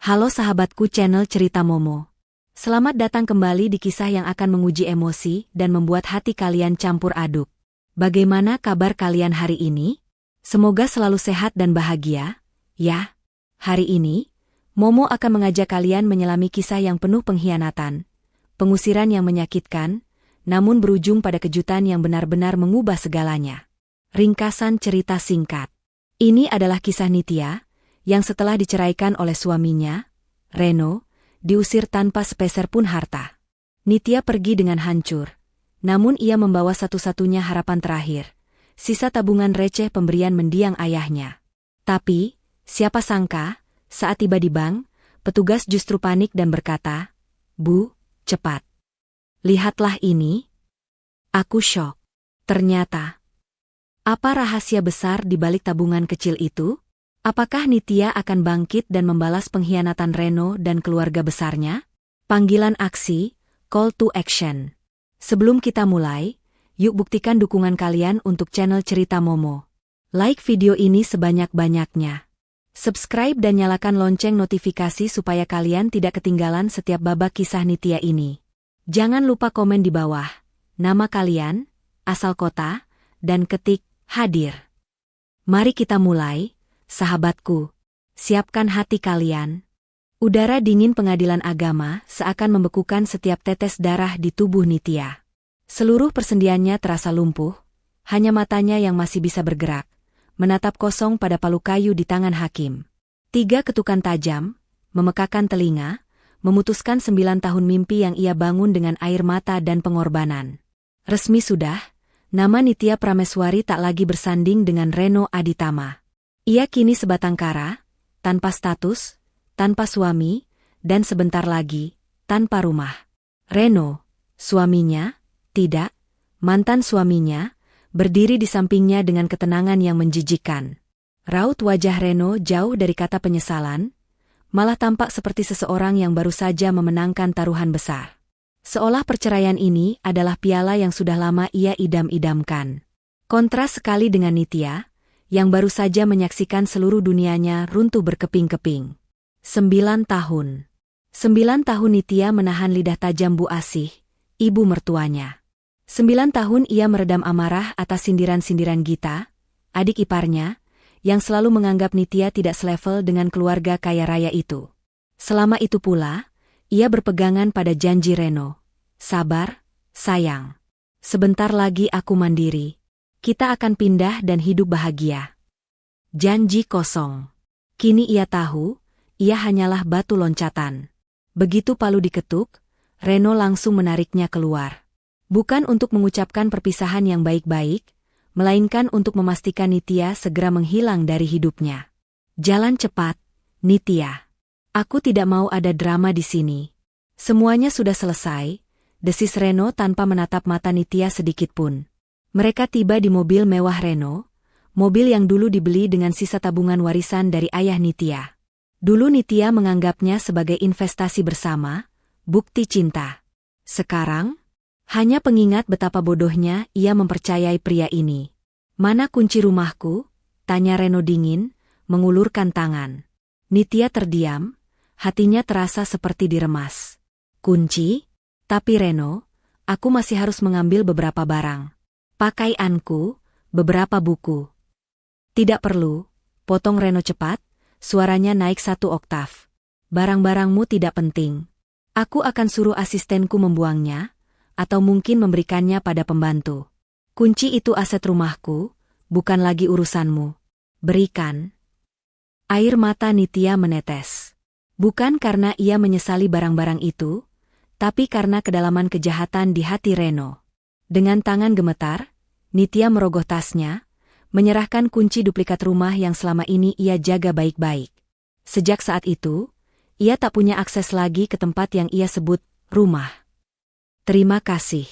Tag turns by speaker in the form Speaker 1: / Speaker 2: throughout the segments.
Speaker 1: Halo sahabatku channel Cerita Momo. Selamat datang kembali di kisah yang akan menguji emosi dan membuat hati kalian campur aduk. Bagaimana kabar kalian hari ini? Semoga selalu sehat dan bahagia, ya. Hari ini, Momo akan mengajak kalian menyelami kisah yang penuh pengkhianatan, pengusiran yang menyakitkan, namun berujung pada kejutan yang benar-benar mengubah segalanya. Ringkasan cerita singkat. Ini adalah kisah Nitya, yang setelah diceraikan oleh suaminya, Reno, diusir tanpa sepeser pun harta. Nitya pergi dengan hancur, namun ia membawa satu-satunya harapan terakhir, sisa tabungan receh pemberian mendiang ayahnya. Tapi, siapa sangka, saat tiba di bank, petugas justru panik dan berkata, "Bu, cepat. Lihatlah ini." Aku syok. Ternyata, apa rahasia besar di balik tabungan kecil itu? Apakah Nitya akan bangkit dan membalas pengkhianatan Reno dan keluarga besarnya? Panggilan aksi, call to action. Sebelum kita mulai, yuk buktikan dukungan kalian untuk channel Cerita Momo. Like video ini sebanyak-banyaknya. Subscribe dan nyalakan lonceng notifikasi supaya kalian tidak ketinggalan setiap babak kisah Nitya ini. Jangan lupa komen di bawah nama kalian, asal kota, dan ketik hadir. Mari kita mulai. Sahabatku, siapkan hati kalian. Udara dingin pengadilan agama seakan membekukan setiap tetes darah di tubuh Nitya. Seluruh persendiannya terasa lumpuh, hanya matanya yang masih bisa bergerak, menatap kosong pada palu kayu di tangan hakim. 3 ketukan tajam, memekakan telinga, memutuskan 9 tahun mimpi yang ia bangun dengan air mata dan pengorbanan. Resmi sudah, nama Nitya Prameswari tak lagi bersanding dengan Reno Aditama. Ia kini sebatang kara, tanpa status, tanpa suami, dan sebentar lagi, tanpa rumah. Reno, suaminya, tidak, mantan suaminya, berdiri di sampingnya dengan ketenangan yang menjijikkan. Raut wajah Reno jauh dari kata penyesalan, malah tampak seperti seseorang yang baru saja memenangkan taruhan besar. Seolah perceraian ini adalah piala yang sudah lama ia idam-idamkan. Kontras sekali dengan Nitya, yang baru saja menyaksikan seluruh dunianya runtuh berkeping-keping. 9 tahun. 9 tahun Nitya menahan lidah tajam Bu Asih, ibu mertuanya. 9 tahun ia meredam amarah atas sindiran-sindiran Gita, adik iparnya, yang selalu menganggap Nitya tidak selevel dengan keluarga kaya raya itu. Selama itu pula, ia berpegangan pada janji Reno. Sabar, sayang. Sebentar lagi aku mandiri. Kita akan pindah dan hidup bahagia. Janji kosong. Kini ia tahu, ia hanyalah batu loncatan. Begitu palu diketuk, Reno langsung menariknya keluar. Bukan untuk mengucapkan perpisahan yang baik-baik, melainkan untuk memastikan Nitya segera menghilang dari hidupnya. Jalan cepat, Nitya. Aku tidak mau ada drama di sini. Semuanya sudah selesai, desis Reno tanpa menatap mata Nitya sedikitpun. Mereka tiba di mobil mewah Reno, mobil yang dulu dibeli dengan sisa tabungan warisan dari ayah Nitya. Dulu Nitya menganggapnya sebagai investasi bersama, bukti cinta. Sekarang, hanya pengingat betapa bodohnya ia mempercayai pria ini. "Mana kunci rumahku?" tanya Reno dingin, mengulurkan tangan. Nitya terdiam, hatinya terasa seperti diremas. "Kunci? Tapi Reno, aku masih harus mengambil beberapa barang. Pakaianku, beberapa buku." "Tidak perlu," potong Reno cepat, suaranya naik 1 oktav. "Barang-barangmu tidak penting. Aku akan suruh asistenku membuangnya, atau mungkin memberikannya pada pembantu. Kunci itu aset rumahku, bukan lagi urusanmu. Berikan." Air mata Nitya menetes. Bukan karena ia menyesali barang-barang itu, tapi karena kedalaman kejahatan di hati Reno. Dengan tangan gemetar, Nitya merogoh tasnya, menyerahkan kunci duplikat rumah yang selama ini ia jaga baik-baik. Sejak saat itu, ia tak punya akses lagi ke tempat yang ia sebut rumah. "Terima kasih.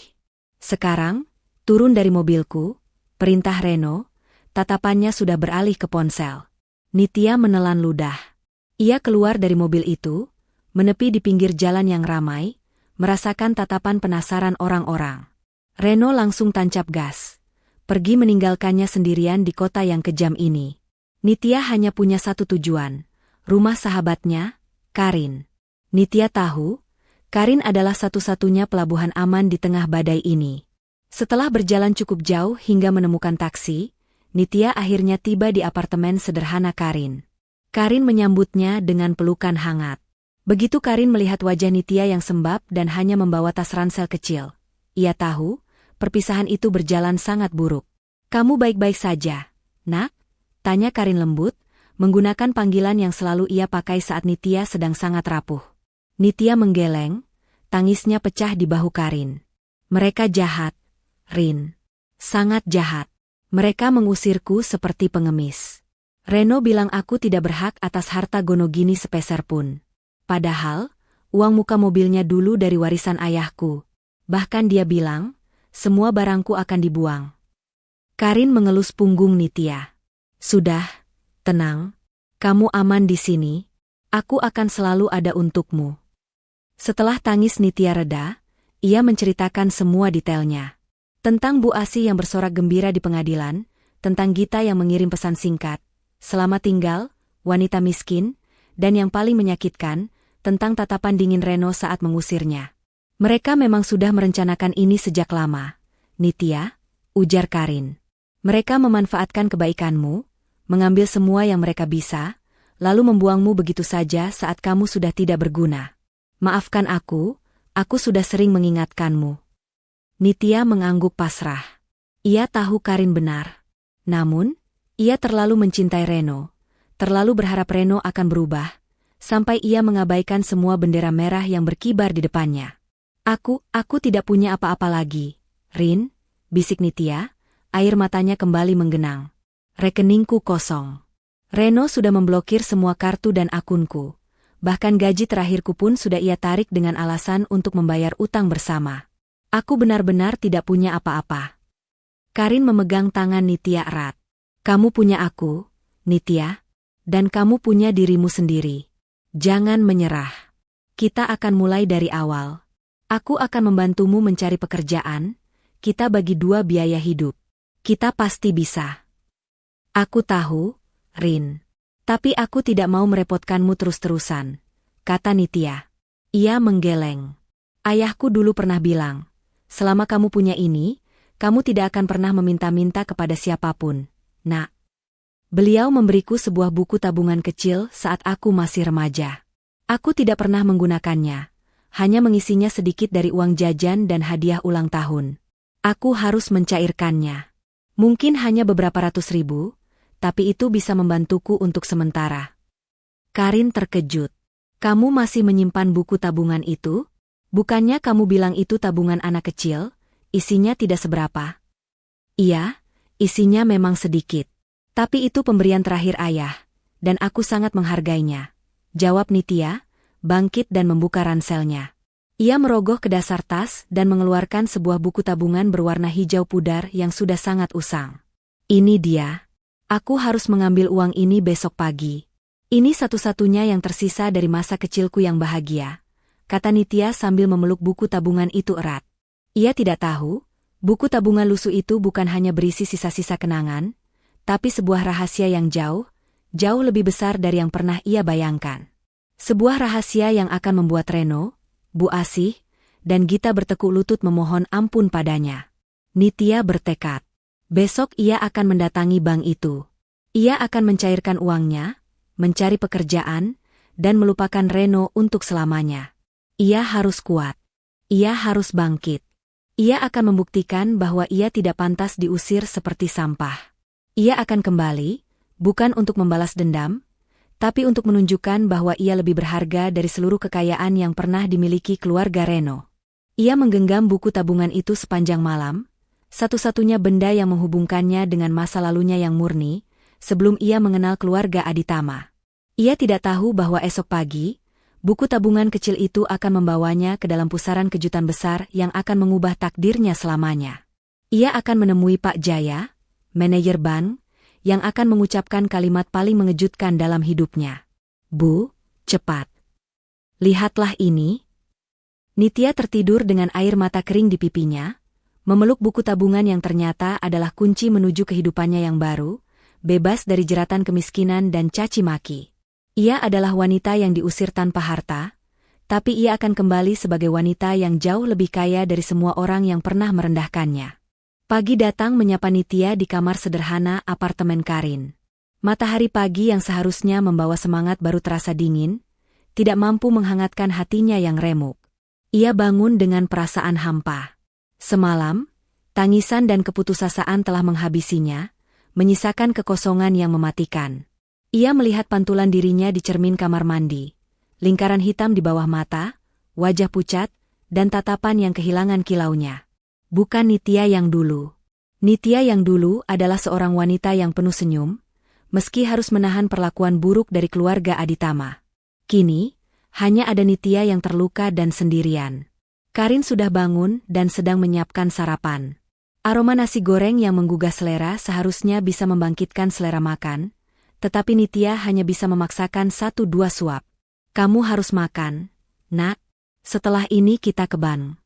Speaker 1: Sekarang, turun dari mobilku," perintah Reno, tatapannya sudah beralih ke ponsel. Nitya menelan ludah. Ia keluar dari mobil itu, menepi di pinggir jalan yang ramai, merasakan tatapan penasaran orang-orang. Reno langsung tancap gas, pergi meninggalkannya sendirian di kota yang kejam ini. Nitya hanya punya satu tujuan, rumah sahabatnya, Karin. Nitya tahu, Karin adalah satu-satunya pelabuhan aman di tengah badai ini. Setelah berjalan cukup jauh hingga menemukan taksi, Nitya akhirnya tiba di apartemen sederhana Karin. Karin menyambutnya dengan pelukan hangat. Begitu Karin melihat wajah Nitya yang sembab dan hanya membawa tas ransel kecil, ia tahu, perpisahan itu berjalan sangat buruk. "Kamu baik-baik saja, nak?" tanya Karin lembut, menggunakan panggilan yang selalu ia pakai saat Nitya sedang sangat rapuh. Nitya menggeleng, tangisnya pecah di bahu Karin. "Mereka jahat, Rin. Sangat jahat. Mereka mengusirku seperti pengemis. Reno bilang aku tidak berhak atas harta Gonogini sepeser pun. Padahal, uang muka mobilnya dulu dari warisan ayahku. Bahkan dia bilang, semua barangku akan dibuang." Karin mengelus punggung Nitya. "Sudah, tenang. Kamu aman di sini. Aku akan selalu ada untukmu." Setelah tangis Nitya reda, ia menceritakan semua detailnya. Tentang Bu Asih yang bersorak gembira di pengadilan, tentang Gita yang mengirim pesan singkat, "Selamat tinggal, wanita miskin," dan yang paling menyakitkan, tentang tatapan dingin Reno saat mengusirnya. "Mereka memang sudah merencanakan ini sejak lama, Nitya," ujar Karin. "Mereka memanfaatkan kebaikanmu, mengambil semua yang mereka bisa, lalu membuangmu begitu saja saat kamu sudah tidak berguna. Maafkan aku sudah sering mengingatkanmu." Nitya mengangguk pasrah. Ia tahu Karin benar. Namun, ia terlalu mencintai Reno, terlalu berharap Reno akan berubah, sampai ia mengabaikan semua bendera merah yang berkibar di depannya. Aku tidak punya apa-apa lagi, Rin," bisik Nitya, air matanya kembali menggenang. "Rekeningku kosong. Reno sudah memblokir semua kartu dan akunku. Bahkan gaji terakhirku pun sudah ia tarik dengan alasan untuk membayar utang bersama. Aku benar-benar tidak punya apa-apa." Karin memegang tangan Nitya erat. "Kamu punya aku, Nitya, dan kamu punya dirimu sendiri. Jangan menyerah. Kita akan mulai dari awal. Aku akan membantumu mencari pekerjaan, kita bagi dua biaya hidup. Kita pasti bisa." "Aku tahu, Rin. Tapi aku tidak mau merepotkanmu terus-terusan," kata Nitya. Ia menggeleng. "Ayahku dulu pernah bilang, selama kamu punya ini, kamu tidak akan pernah meminta-minta kepada siapapun, nak. Beliau memberiku sebuah buku tabungan kecil saat aku masih remaja. Aku tidak pernah menggunakannya, hanya mengisinya sedikit dari uang jajan dan hadiah ulang tahun. Aku harus mencairkannya. Mungkin hanya beberapa ratus ribu, tapi itu bisa membantuku untuk sementara." Karin terkejut. "Kamu masih menyimpan buku tabungan itu? Bukannya kamu bilang itu tabungan anak kecil, isinya tidak seberapa?" "Iya, isinya memang sedikit. Tapi itu pemberian terakhir ayah, dan aku sangat menghargainya," jawab Nitya, bangkit dan membuka ranselnya. Ia merogoh ke dasar tas dan mengeluarkan sebuah buku tabungan berwarna hijau pudar yang sudah sangat usang. "Ini dia. Aku harus mengambil uang ini besok pagi. Ini satu-satunya yang tersisa dari masa kecilku yang bahagia," kata Nitya sambil memeluk buku tabungan itu erat. Ia tidak tahu, buku tabungan lusuh itu bukan hanya berisi sisa-sisa kenangan, tapi sebuah rahasia yang jauh lebih besar dari yang pernah ia bayangkan. Sebuah rahasia yang akan membuat Reno, Bu Asih, dan Gita bertekuk lutut memohon ampun padanya. Nitya bertekad. Besok ia akan mendatangi bank itu. Ia akan mencairkan uangnya, mencari pekerjaan, dan melupakan Reno untuk selamanya. Ia harus kuat. Ia harus bangkit. Ia akan membuktikan bahwa ia tidak pantas diusir seperti sampah. Ia akan kembali, bukan untuk membalas dendam, tapi untuk menunjukkan bahwa ia lebih berharga dari seluruh kekayaan yang pernah dimiliki keluarga Reno. Ia menggenggam buku tabungan itu sepanjang malam, satu-satunya benda yang menghubungkannya dengan masa lalunya yang murni, sebelum ia mengenal keluarga Aditama. Ia tidak tahu bahwa esok pagi, buku tabungan kecil itu akan membawanya ke dalam pusaran kejutan besar yang akan mengubah takdirnya selamanya. Ia akan menemui Pak Jaya, manajer bank, yang akan mengucapkan kalimat paling mengejutkan dalam hidupnya. "Bu, cepat. Lihatlah ini." Nitya tertidur dengan air mata kering di pipinya, memeluk buku tabungan yang ternyata adalah kunci menuju kehidupannya yang baru, bebas dari jeratan kemiskinan dan caci maki. Ia adalah wanita yang diusir tanpa harta, tapi ia akan kembali sebagai wanita yang jauh lebih kaya dari semua orang yang pernah merendahkannya. Pagi datang menyapa Nitya di kamar sederhana apartemen Karin. Matahari pagi yang seharusnya membawa semangat baru terasa dingin, tidak mampu menghangatkan hatinya yang remuk. Ia bangun dengan perasaan hampa. Semalam, tangisan dan keputusasaan telah menghabisinya, menyisakan kekosongan yang mematikan. Ia melihat pantulan dirinya di cermin kamar mandi. Lingkaran hitam di bawah mata, wajah pucat, dan tatapan yang kehilangan kilaunya. Bukan Nitya yang dulu. Nitya yang dulu adalah seorang wanita yang penuh senyum, meski harus menahan perlakuan buruk dari keluarga Aditama. Kini, hanya ada Nitya yang terluka dan sendirian. Karin sudah bangun dan sedang menyiapkan sarapan. Aroma nasi goreng yang menggugah selera seharusnya bisa membangkitkan selera makan, tetapi Nitya hanya bisa memaksakan 1-2 suap. Kamu harus makan, nak. Setelah ini kita ke bank.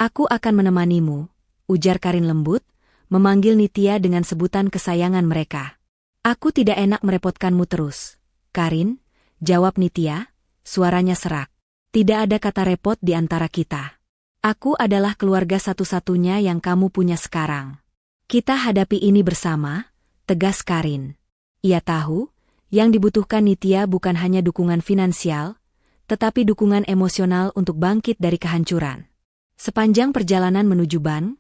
Speaker 1: Aku akan menemanimu, ujar Karin lembut, memanggil Nitya dengan sebutan kesayangan mereka. Aku tidak enak merepotkanmu terus, Karin, jawab Nitya, suaranya serak. Tidak ada kata repot di antara kita. Aku adalah keluarga satu-satunya yang kamu punya sekarang. Kita hadapi ini bersama, tegas Karin. Ia tahu, yang dibutuhkan Nitya bukan hanya dukungan finansial, tetapi dukungan emosional untuk bangkit dari kehancuran. Sepanjang perjalanan menuju bank,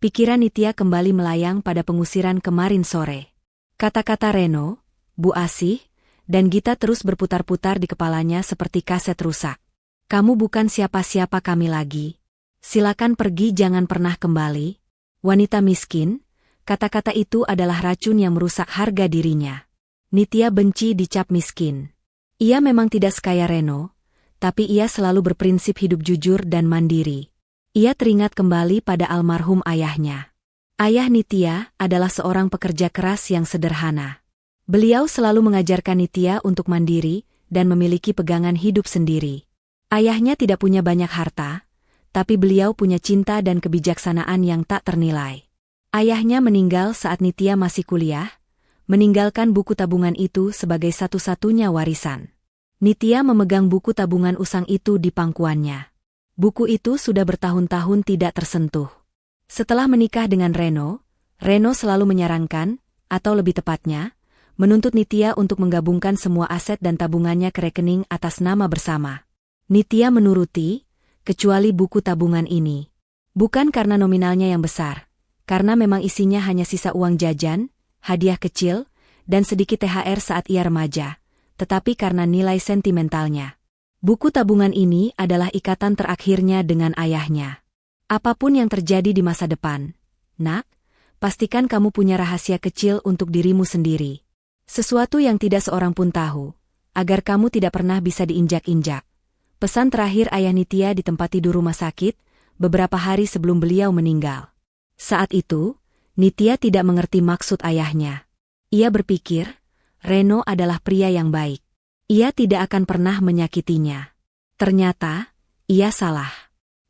Speaker 1: pikiran Nitya kembali melayang pada pengusiran kemarin sore. Kata-kata Reno, Bu Asih, dan Gita terus berputar-putar di kepalanya seperti kaset rusak. Kamu bukan siapa-siapa kami lagi. Silakan pergi, jangan pernah kembali. Wanita miskin, kata-kata itu adalah racun yang merusak harga dirinya. Nitya benci dicap miskin. Ia memang tidak sekaya Reno, tapi ia selalu berprinsip hidup jujur dan mandiri. Ia teringat kembali pada almarhum ayahnya. Ayah Nitya adalah seorang pekerja keras yang sederhana. Beliau selalu mengajarkan Nitya untuk mandiri dan memiliki pegangan hidup sendiri. Ayahnya tidak punya banyak harta, tapi beliau punya cinta dan kebijaksanaan yang tak ternilai. Ayahnya meninggal saat Nitya masih kuliah, meninggalkan buku tabungan itu sebagai satu-satunya warisan. Nitya memegang buku tabungan usang itu di pangkuannya. Buku itu sudah bertahun-tahun tidak tersentuh. Setelah menikah dengan Reno, Reno selalu menyarankan, atau lebih tepatnya, menuntut Nitya untuk menggabungkan semua aset dan tabungannya ke rekening atas nama bersama. Nitya menuruti, kecuali buku tabungan ini. Bukan karena nominalnya yang besar, karena memang isinya hanya sisa uang jajan, hadiah kecil, dan sedikit THR saat ia remaja, tetapi karena nilai sentimentalnya. Buku tabungan ini adalah ikatan terakhirnya dengan ayahnya. Apapun yang terjadi di masa depan, nak, pastikan kamu punya rahasia kecil untuk dirimu sendiri. Sesuatu yang tidak seorang pun tahu, agar kamu tidak pernah bisa diinjak-injak. Pesan terakhir ayah Nitya di tempat tidur rumah sakit, beberapa hari sebelum beliau meninggal. Saat itu, Nitya tidak mengerti maksud ayahnya. Ia berpikir, Reno adalah pria yang baik. Ia tidak akan pernah menyakitinya. Ternyata, ia salah.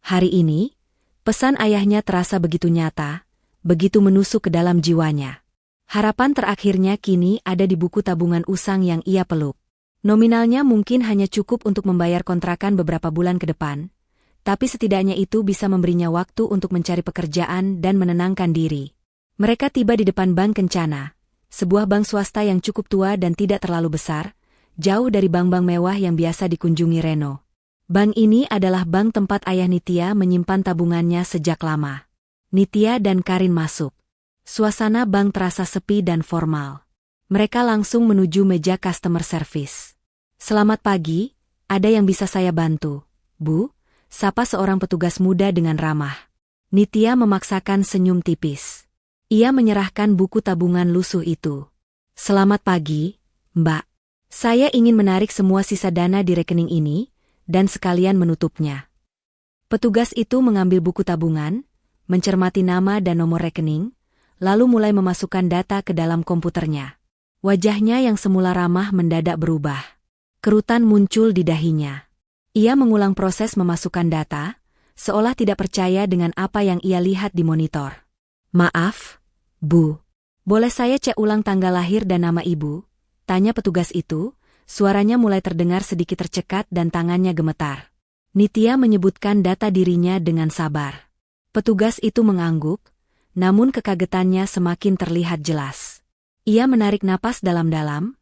Speaker 1: Hari ini, pesan ayahnya terasa begitu nyata, begitu menusuk ke dalam jiwanya. Harapan terakhirnya kini ada di buku tabungan usang yang ia peluk. Nominalnya mungkin hanya cukup untuk membayar kontrakan beberapa bulan ke depan, tapi setidaknya itu bisa memberinya waktu untuk mencari pekerjaan dan menenangkan diri. Mereka tiba di depan Bank Kencana, sebuah bank swasta yang cukup tua dan tidak terlalu besar, jauh dari bank-bank mewah yang biasa dikunjungi Reno. Bank ini adalah bank tempat ayah Nitya menyimpan tabungannya sejak lama. Nitya dan Karin masuk. Suasana bank terasa sepi dan formal. Mereka langsung menuju meja customer service. Selamat pagi, ada yang bisa saya bantu, Bu? Sapa seorang petugas muda dengan ramah. Nitya memaksakan senyum tipis. Ia menyerahkan buku tabungan lusuh itu. Selamat pagi, Mbak. Saya ingin menarik semua sisa dana di rekening ini, dan sekalian menutupnya. Petugas itu mengambil buku tabungan, mencermati nama dan nomor rekening, lalu mulai memasukkan data ke dalam komputernya. Wajahnya yang semula ramah mendadak berubah. Kerutan muncul di dahinya. Ia mengulang proses memasukkan data, seolah tidak percaya dengan apa yang ia lihat di monitor. Maaf, Bu. Boleh saya cek ulang tanggal lahir dan nama Ibu? Tanya petugas itu, Suaranya mulai terdengar sedikit tercekat dan tangannya gemetar. Nitya menyebutkan data dirinya dengan sabar. Petugas itu mengangguk, namun kekagetannya semakin terlihat jelas. Ia menarik napas dalam-dalam,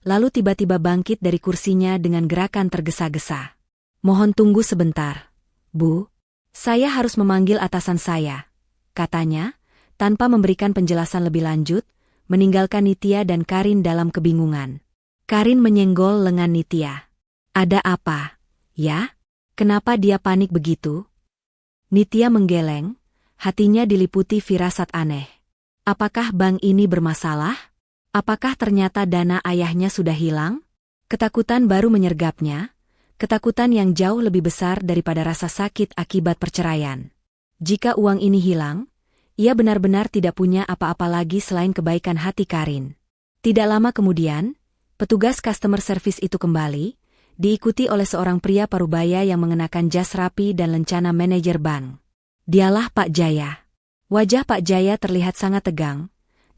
Speaker 1: lalu tiba-tiba bangkit dari kursinya dengan gerakan tergesa-gesa. "Mohon tunggu sebentar, Bu. Saya harus memanggil atasan saya," katanya, tanpa memberikan penjelasan lebih lanjut, meninggalkan Nitya dan Karin dalam kebingungan. Karin menyenggol lengan Nitya. "Ada apa, ya? Kenapa dia panik begitu?" Nitya menggeleng, hatinya diliputi firasat aneh. Apakah bank ini bermasalah? Apakah ternyata dana ayahnya sudah hilang? Ketakutan baru menyergapnya, ketakutan yang jauh lebih besar daripada rasa sakit akibat perceraian. Jika uang ini hilang, ia benar-benar tidak punya apa-apa lagi selain kebaikan hati Karin. Tidak lama kemudian, petugas customer service itu kembali, diikuti oleh seorang pria parubaya yang mengenakan jas rapi dan lencana manajer bank. Dialah Pak Jaya. Wajah Pak Jaya terlihat sangat tegang,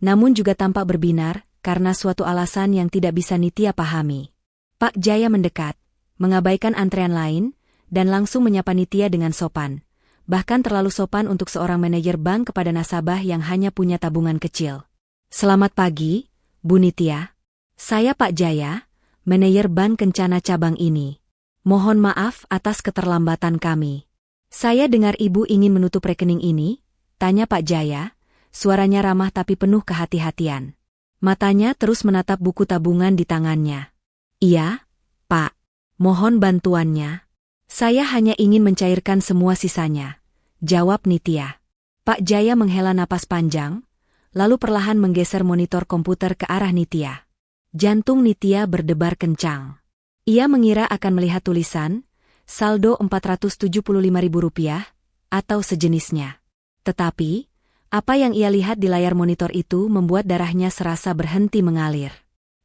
Speaker 1: namun juga tampak berbinar karena suatu alasan yang tidak bisa Nitya pahami. Pak Jaya mendekat, mengabaikan antrean lain, dan langsung menyapa Nitya dengan sopan. Bahkan terlalu sopan untuk seorang manajer bank kepada nasabah yang hanya punya tabungan kecil. "Selamat pagi, Bu Nitya. Saya Pak Jaya, manajer bank Kencana cabang ini. Mohon maaf atas keterlambatan kami." "Saya dengar Ibu ingin menutup rekening ini?" tanya Pak Jaya, suaranya ramah tapi penuh kehati-hatian. Matanya terus menatap buku tabungan di tangannya. "Iya, Pak. Mohon bantuannya." "Saya hanya ingin mencairkan semua sisanya," jawab Nitya. Pak Jaya menghela napas panjang, lalu perlahan menggeser monitor komputer ke arah Nitya. Jantung Nitya berdebar kencang. Ia mengira akan melihat tulisan, saldo Rp475.000, atau sejenisnya. Tetapi, apa yang ia lihat di layar monitor itu membuat darahnya serasa berhenti mengalir.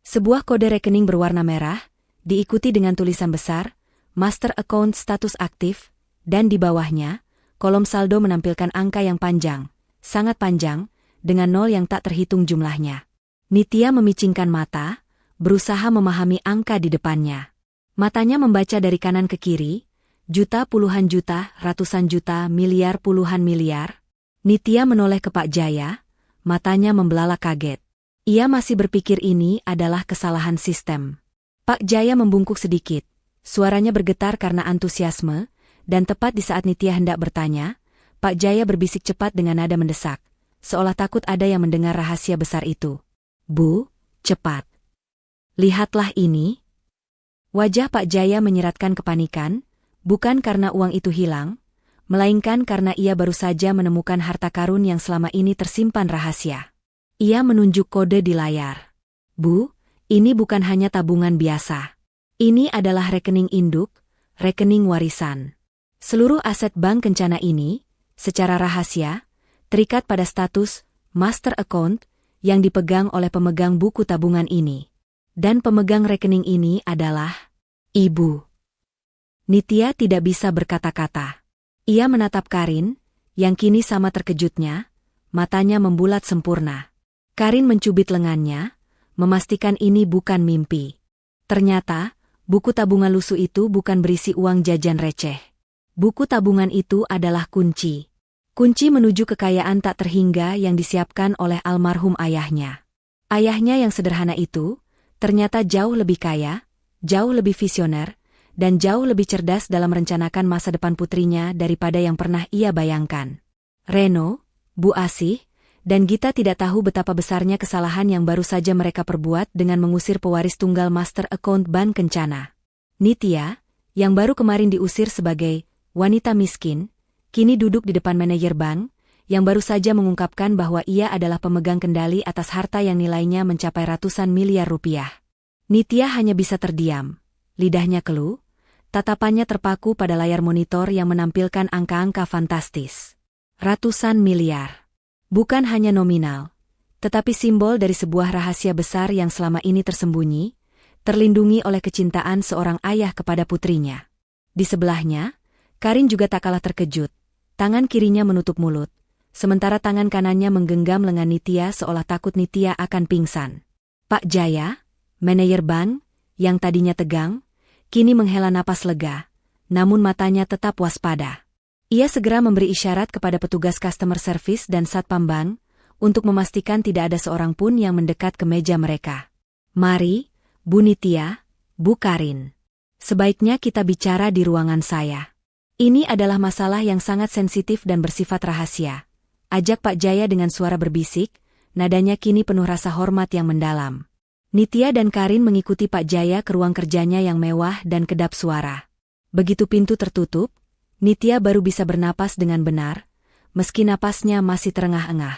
Speaker 1: Sebuah kode rekening berwarna merah, diikuti dengan tulisan besar, Master Account status aktif, dan di bawahnya, kolom saldo menampilkan angka yang panjang, sangat panjang, dengan nol yang tak terhitung jumlahnya. Nitya memicingkan mata, berusaha memahami angka di depannya. Matanya membaca dari kanan ke kiri, juta, puluhan juta, ratusan juta, miliar, puluhan miliar. Nitya menoleh ke Pak Jaya, matanya membelalak kaget. Ia masih berpikir ini adalah kesalahan sistem. Pak Jaya membungkuk sedikit, suaranya bergetar karena antusiasme, dan tepat di saat Nitya hendak bertanya, Pak Jaya berbisik cepat dengan nada mendesak, seolah takut ada yang mendengar rahasia besar itu. "Bu, cepat. Lihatlah ini." Wajah Pak Jaya menyeratkan kepanikan, bukan karena uang itu hilang, melainkan karena ia baru saja menemukan harta karun yang selama ini tersimpan rahasia. Ia menunjuk kode di layar. "Bu, ini bukan hanya tabungan biasa. Ini adalah rekening induk, rekening warisan. Seluruh aset bank Kencana ini, secara rahasia, terikat pada status Master Account yang dipegang oleh pemegang buku tabungan ini. Dan pemegang rekening ini adalah Ibu." Nitya tidak bisa berkata-kata. Ia menatap Karin, yang kini sama terkejutnya, matanya membulat sempurna. Karin mencubit lengannya, memastikan ini bukan mimpi. Ternyata, buku tabungan lusuh itu bukan berisi uang jajan receh. Buku tabungan itu adalah kunci. Kunci menuju kekayaan tak terhingga yang disiapkan oleh almarhum ayahnya. Ayahnya yang sederhana itu, ternyata jauh lebih kaya, jauh lebih visioner, dan jauh lebih cerdas dalam merencanakan masa depan putrinya daripada yang pernah ia bayangkan. Reno, Bu Asih, dan Gita tidak tahu betapa besarnya kesalahan yang baru saja mereka perbuat dengan mengusir pewaris tunggal Master Account Bank Kencana. Nitya, yang baru kemarin diusir sebagai wanita miskin, kini duduk di depan manajer bank, yang baru saja mengungkapkan bahwa ia adalah pemegang kendali atas harta yang nilainya mencapai ratusan miliar rupiah. Nitya hanya bisa terdiam, lidahnya keluh, tatapannya terpaku pada layar monitor yang menampilkan angka-angka fantastis. Ratusan miliar. Bukan hanya nominal, tetapi simbol dari sebuah rahasia besar yang selama ini tersembunyi, terlindungi oleh kecintaan seorang ayah kepada putrinya. Di sebelahnya, Karin juga tak kalah terkejut. Tangan kirinya menutup mulut, sementara tangan kanannya menggenggam lengan Nitya seolah takut Nitya akan pingsan. Pak Jaya, manajer bank, yang tadinya tegang, kini menghela napas lega, namun matanya tetap waspada. Ia segera memberi isyarat kepada petugas customer service dan satpam bank, untuk memastikan tidak ada seorang pun yang mendekat ke meja mereka. Mari, Bu Nitya, Bu Karin. Sebaiknya kita bicara di ruangan saya. Ini adalah masalah yang sangat sensitif dan bersifat rahasia. Ajak Pak Jaya dengan suara berbisik, nadanya kini penuh rasa hormat yang mendalam. Nitya dan Karin mengikuti Pak Jaya ke ruang kerjanya yang mewah dan kedap suara. Begitu pintu tertutup, Nitya baru bisa bernapas dengan benar, meski napasnya masih terengah-engah.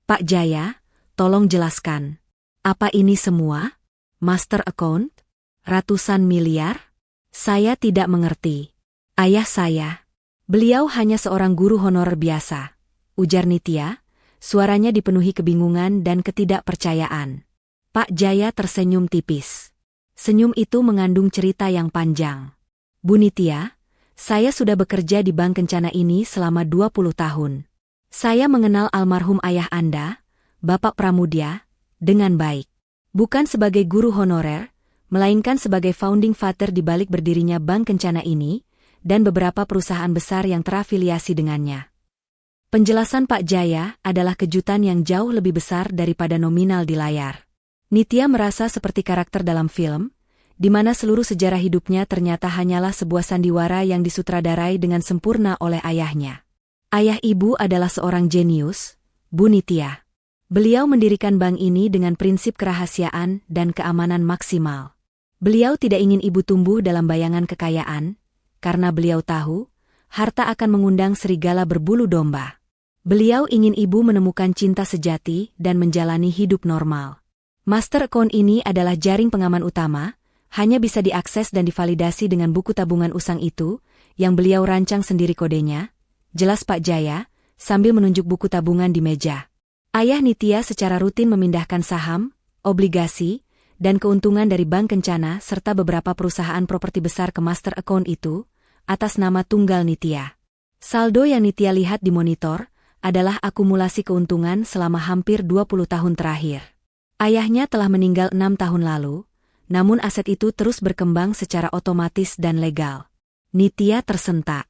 Speaker 1: Pak Jaya, tolong jelaskan. Apa ini semua? Master account? Ratusan miliar? Saya tidak mengerti. Ayah saya. Beliau hanya seorang guru honorer biasa, ujar Nitya, suaranya dipenuhi kebingungan dan ketidakpercayaan. Pak Jaya tersenyum tipis. Senyum itu mengandung cerita yang panjang. Bu Nitya, saya sudah bekerja di bank kencana ini selama 20 tahun. Saya mengenal almarhum ayah Anda, Bapak Pramudya, dengan baik. Bukan sebagai guru honorer, melainkan sebagai founding father di balik berdirinya bank kencana ini, dan beberapa perusahaan besar yang terafiliasi dengannya. Penjelasan Pak Jaya adalah kejutan yang jauh lebih besar daripada nominal di layar. Nitya merasa seperti karakter dalam film, di mana seluruh sejarah hidupnya ternyata hanyalah sebuah sandiwara yang disutradarai dengan sempurna oleh ayahnya. Ayah ibu adalah seorang jenius, Bu Nitya. Beliau mendirikan bank ini dengan prinsip kerahasiaan dan keamanan maksimal. Beliau tidak ingin ibu tumbuh dalam bayangan kekayaan, karena beliau tahu, harta akan mengundang serigala berbulu domba. Beliau ingin ibu menemukan cinta sejati dan menjalani hidup normal. Master account ini adalah jaring pengaman utama, hanya bisa diakses dan divalidasi dengan buku tabungan usang itu, yang beliau rancang sendiri kodenya, jelas Pak Jaya, sambil menunjuk buku tabungan di meja. Ayah Nitya secara rutin memindahkan saham, obligasi, dan keuntungan dari bank kencana serta beberapa perusahaan properti besar ke master account itu, atas nama tunggal Nitya. Saldo yang Nitya lihat di monitor, adalah akumulasi keuntungan selama hampir 20 tahun terakhir. Ayahnya telah meninggal 6 tahun lalu, namun aset itu terus berkembang secara otomatis dan legal. Nitya tersentak.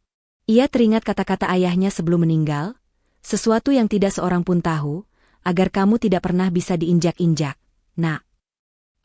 Speaker 1: Ia teringat kata-kata ayahnya sebelum meninggal, sesuatu yang tidak seorang pun tahu, agar kamu tidak pernah bisa diinjak-injak, Nak.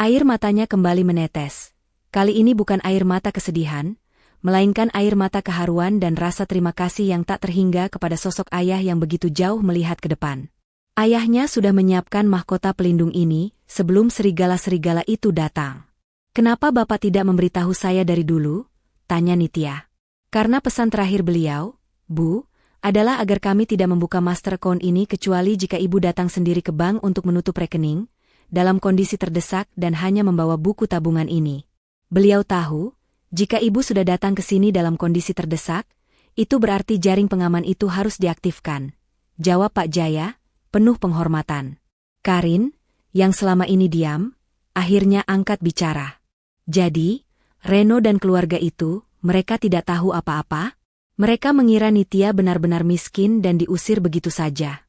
Speaker 1: Air matanya kembali menetes. Kali ini bukan air mata kesedihan, melainkan air mata keharuan dan rasa terima kasih yang tak terhingga kepada sosok ayah yang begitu jauh melihat ke depan. Ayahnya sudah menyiapkan mahkota pelindung ini sebelum serigala-serigala itu datang. Kenapa Bapak tidak memberitahu saya dari dulu? Tanya Nitya. Karena pesan terakhir beliau, Bu, adalah agar kami tidak membuka master account ini kecuali jika Ibu datang sendiri ke bank untuk menutup rekening, dalam kondisi terdesak dan hanya membawa buku tabungan ini. Beliau tahu, jika Ibu sudah datang ke sini dalam kondisi terdesak, itu berarti jaring pengaman itu harus diaktifkan. Jawab Pak Jaya, penuh penghormatan. Karin, yang selama ini diam, akhirnya angkat bicara. Jadi, Reno dan keluarga itu, mereka tidak tahu apa-apa? Mereka mengira Nitya benar-benar miskin dan diusir begitu saja.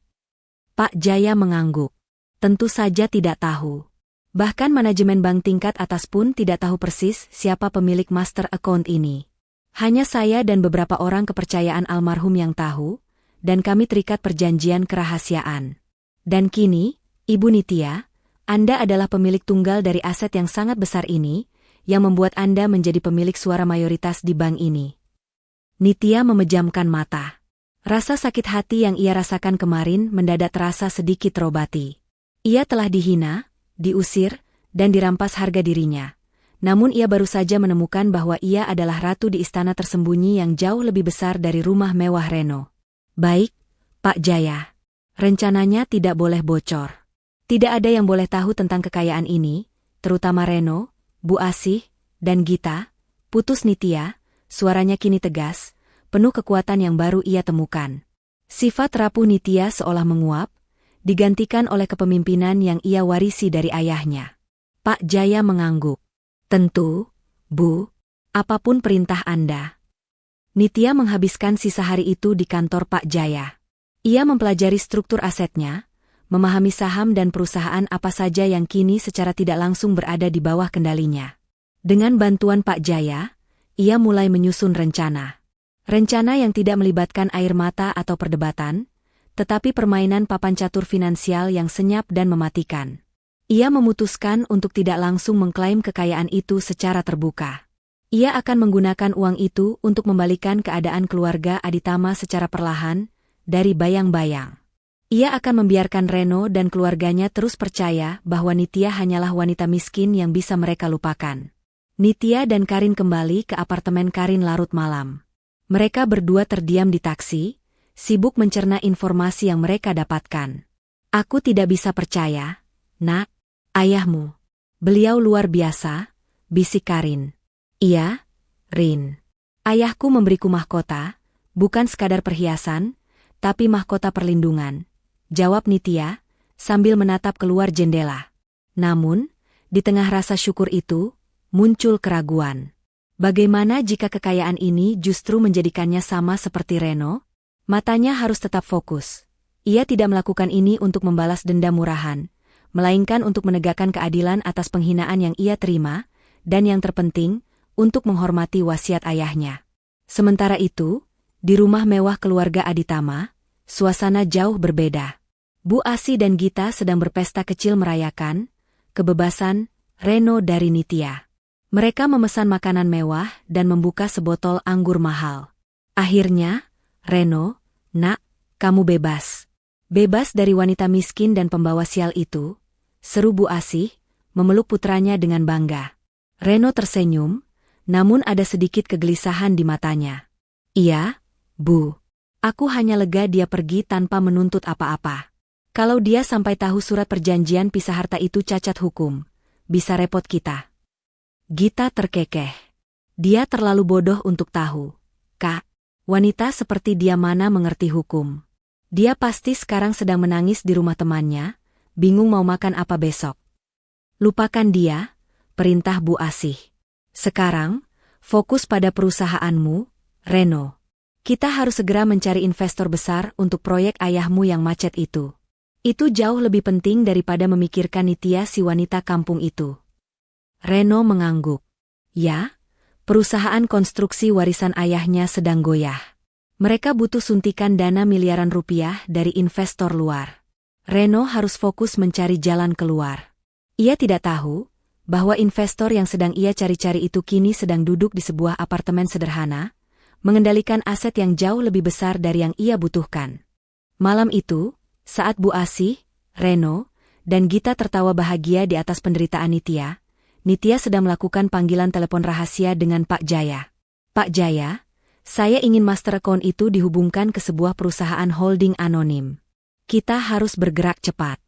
Speaker 1: Pak Jaya mengangguk. Tentu saja tidak tahu. Bahkan manajemen bank tingkat atas pun tidak tahu persis siapa pemilik master account ini. Hanya saya dan beberapa orang kepercayaan almarhum yang tahu, dan kami terikat perjanjian kerahasiaan. Dan kini, Ibu Nitya, Anda adalah pemilik tunggal dari aset yang sangat besar ini, yang membuat Anda menjadi pemilik suara mayoritas di bank ini. Nitya memejamkan mata. Rasa sakit hati yang ia rasakan kemarin mendadak terasa sedikit terobati. Ia telah dihina, diusir, dan dirampas harga dirinya. Namun ia baru saja menemukan bahwa ia adalah ratu di istana tersembunyi yang jauh lebih besar dari rumah mewah Reno. Baik, Pak Jaya. Rencananya tidak boleh bocor. Tidak ada yang boleh tahu tentang kekayaan ini, terutama Reno, Bu Asih, dan Gita. Putus Nitya, suaranya kini tegas, penuh kekuatan yang baru ia temukan. Sifat rapuh Nitya seolah menguap, digantikan oleh kepemimpinan yang ia warisi dari ayahnya. Pak Jaya mengangguk. Tentu, Bu, apapun perintah Anda. Nitya menghabiskan sisa hari itu di kantor Pak Jaya. Ia mempelajari struktur asetnya, memahami saham dan perusahaan apa saja yang kini secara tidak langsung berada di bawah kendalinya. Dengan bantuan Pak Jaya, ia mulai menyusun rencana. Rencana yang tidak melibatkan air mata atau perdebatan, tetapi permainan papan catur finansial yang senyap dan mematikan. Ia memutuskan untuk tidak langsung mengklaim kekayaan itu secara terbuka. Ia akan menggunakan uang itu untuk membalikan keadaan keluarga Aditama secara perlahan, dari bayang-bayang. Ia akan membiarkan Reno dan keluarganya terus percaya bahwa Nitya hanyalah wanita miskin yang bisa mereka lupakan. Nitya dan Karin kembali ke apartemen Karin larut malam. Mereka berdua terdiam di taksi, sibuk mencerna informasi yang mereka dapatkan. Aku tidak bisa percaya, Nak, ayahmu. Beliau luar biasa, bisik Karin. Iya, Rin. Ayahku memberiku mahkota, bukan sekadar perhiasan, tapi mahkota perlindungan, jawab Nitya, sambil menatap keluar jendela. Namun, di tengah rasa syukur itu, muncul keraguan. Bagaimana jika kekayaan ini justru menjadikannya sama seperti Reno? Matanya harus tetap fokus. Ia tidak melakukan ini untuk membalas dendam murahan, melainkan untuk menegakkan keadilan atas penghinaan yang ia terima, dan yang terpenting, untuk menghormati wasiat ayahnya. Sementara itu, di rumah mewah keluarga Aditama, suasana jauh berbeda. Bu Asi dan Gita sedang berpesta kecil merayakan kebebasan Reno dari Nitya. Mereka memesan makanan mewah dan membuka sebotol anggur mahal. Akhirnya, Reno, Nak, kamu bebas. Bebas dari wanita miskin dan pembawa sial itu, seru Bu Asih, memeluk putranya dengan bangga. Reno tersenyum, namun ada sedikit kegelisahan di matanya. Iya, Bu. Aku hanya lega dia pergi tanpa menuntut apa-apa. Kalau dia sampai tahu surat perjanjian pisah harta itu cacat hukum, bisa repot kita. Gita terkekeh. Dia terlalu bodoh untuk tahu. Kak. Wanita seperti dia mana mengerti hukum. Dia pasti sekarang sedang menangis di rumah temannya, bingung mau makan apa besok. Lupakan dia, perintah Bu Asih. Sekarang, fokus pada perusahaanmu, Reno. Kita harus segera mencari investor besar untuk proyek ayahmu yang macet itu. Itu jauh lebih penting daripada memikirkan Nitya si wanita kampung itu. Reno mengangguk. Ya? Perusahaan konstruksi warisan ayahnya sedang goyah. Mereka butuh suntikan dana miliaran rupiah dari investor luar. Reno harus fokus mencari jalan keluar. Ia tidak tahu bahwa investor yang sedang ia cari-cari itu kini sedang duduk di sebuah apartemen sederhana, mengendalikan aset yang jauh lebih besar dari yang ia butuhkan. Malam itu, saat Bu Asih, Reno, dan Gita tertawa bahagia di atas penderitaan Nitya, Nitya sedang melakukan panggilan telepon rahasia dengan Pak Jaya. Pak Jaya, saya ingin master account itu dihubungkan ke sebuah perusahaan holding anonim. Kita harus bergerak cepat.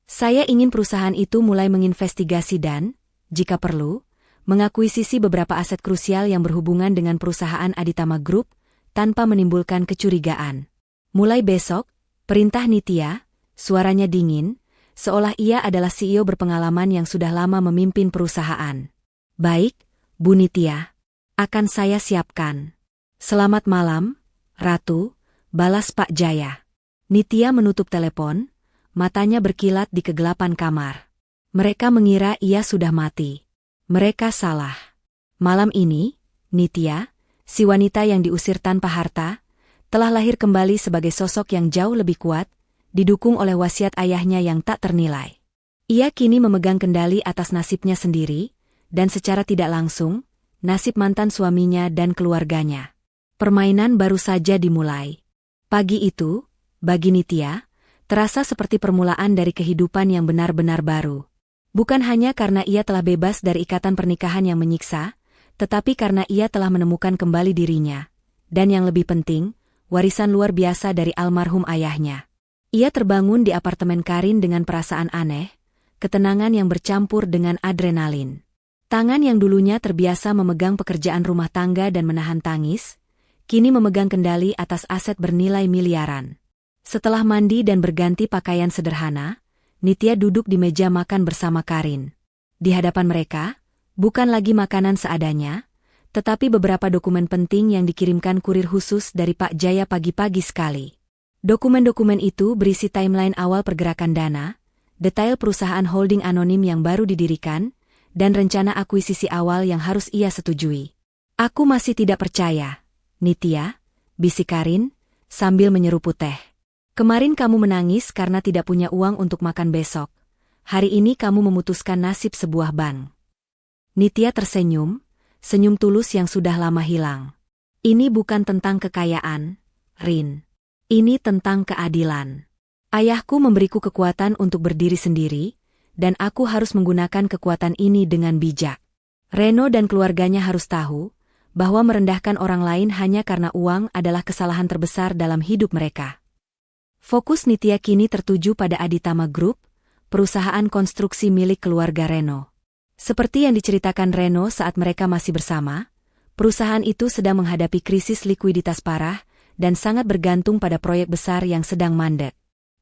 Speaker 1: Saya ingin perusahaan itu mulai menginvestigasi dan, jika perlu, mengakuisisi beberapa aset krusial yang berhubungan dengan perusahaan Aditama Group, tanpa menimbulkan kecurigaan. Mulai besok, perintah Nitya, suaranya dingin, seolah ia adalah CEO berpengalaman yang sudah lama memimpin perusahaan. Baik, Bu Nitya. Akan saya siapkan. Selamat malam, Ratu, balas Pak Jaya. Nitya menutup telepon, matanya berkilat di kegelapan kamar. Mereka mengira ia sudah mati. Mereka salah. Malam ini, Nitya, si wanita yang diusir tanpa harta, telah lahir kembali sebagai sosok yang jauh lebih kuat, didukung oleh wasiat ayahnya yang tak ternilai. Ia kini memegang kendali atas nasibnya sendiri, dan secara tidak langsung, nasib mantan suaminya dan keluarganya. Permainan baru saja dimulai. Pagi itu, bagi Nitya, terasa seperti permulaan dari kehidupan yang benar-benar baru. Bukan hanya karena ia telah bebas dari ikatan pernikahan yang menyiksa, tetapi karena ia telah menemukan kembali dirinya. Dan yang lebih penting, warisan luar biasa dari almarhum ayahnya. Ia terbangun di apartemen Karin dengan perasaan aneh, ketenangan yang bercampur dengan adrenalin. Tangan yang dulunya terbiasa memegang pekerjaan rumah tangga dan menahan tangis, kini memegang kendali atas aset bernilai miliaran. Setelah mandi dan berganti pakaian sederhana, Nitya duduk di meja makan bersama Karin. Di hadapan mereka, bukan lagi makanan seadanya, tetapi beberapa dokumen penting yang dikirimkan kurir khusus dari Pak Jaya pagi-pagi sekali. Dokumen-dokumen itu berisi timeline awal pergerakan dana, detail perusahaan holding anonim yang baru didirikan, dan rencana akuisisi awal yang harus ia setujui. Aku masih tidak percaya, Nitya, bisik Karin, sambil menyeruput teh. Kemarin kamu menangis karena tidak punya uang untuk makan besok. Hari ini kamu memutuskan nasib sebuah bank. Nitya tersenyum, senyum tulus yang sudah lama hilang. Ini bukan tentang kekayaan, Rin. Ini tentang keadilan. Ayahku memberiku kekuatan untuk berdiri sendiri, dan aku harus menggunakan kekuatan ini dengan bijak. Reno dan keluarganya harus tahu bahwa merendahkan orang lain hanya karena uang adalah kesalahan terbesar dalam hidup mereka. Fokus Nitya kini tertuju pada Aditama Group, perusahaan konstruksi milik keluarga Reno. Seperti yang diceritakan Reno saat mereka masih bersama, perusahaan itu sedang menghadapi krisis likuiditas parah dan sangat bergantung pada proyek besar yang sedang mandek.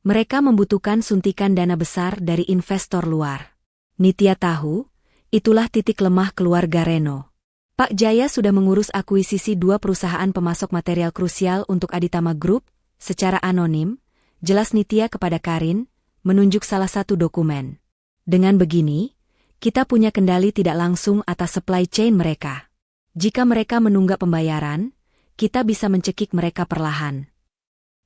Speaker 1: Mereka membutuhkan suntikan dana besar dari investor luar. Nitya tahu, itulah titik lemah keluarga Reno. Pak Jaya sudah mengurus akuisisi 2 perusahaan pemasok material krusial untuk Aditama Group, secara anonim, jelas Nitya kepada Karin, menunjuk salah satu dokumen. Dengan begini, kita punya kendali tidak langsung atas supply chain mereka. Jika mereka menunggak pembayaran, kita bisa mencekik mereka perlahan.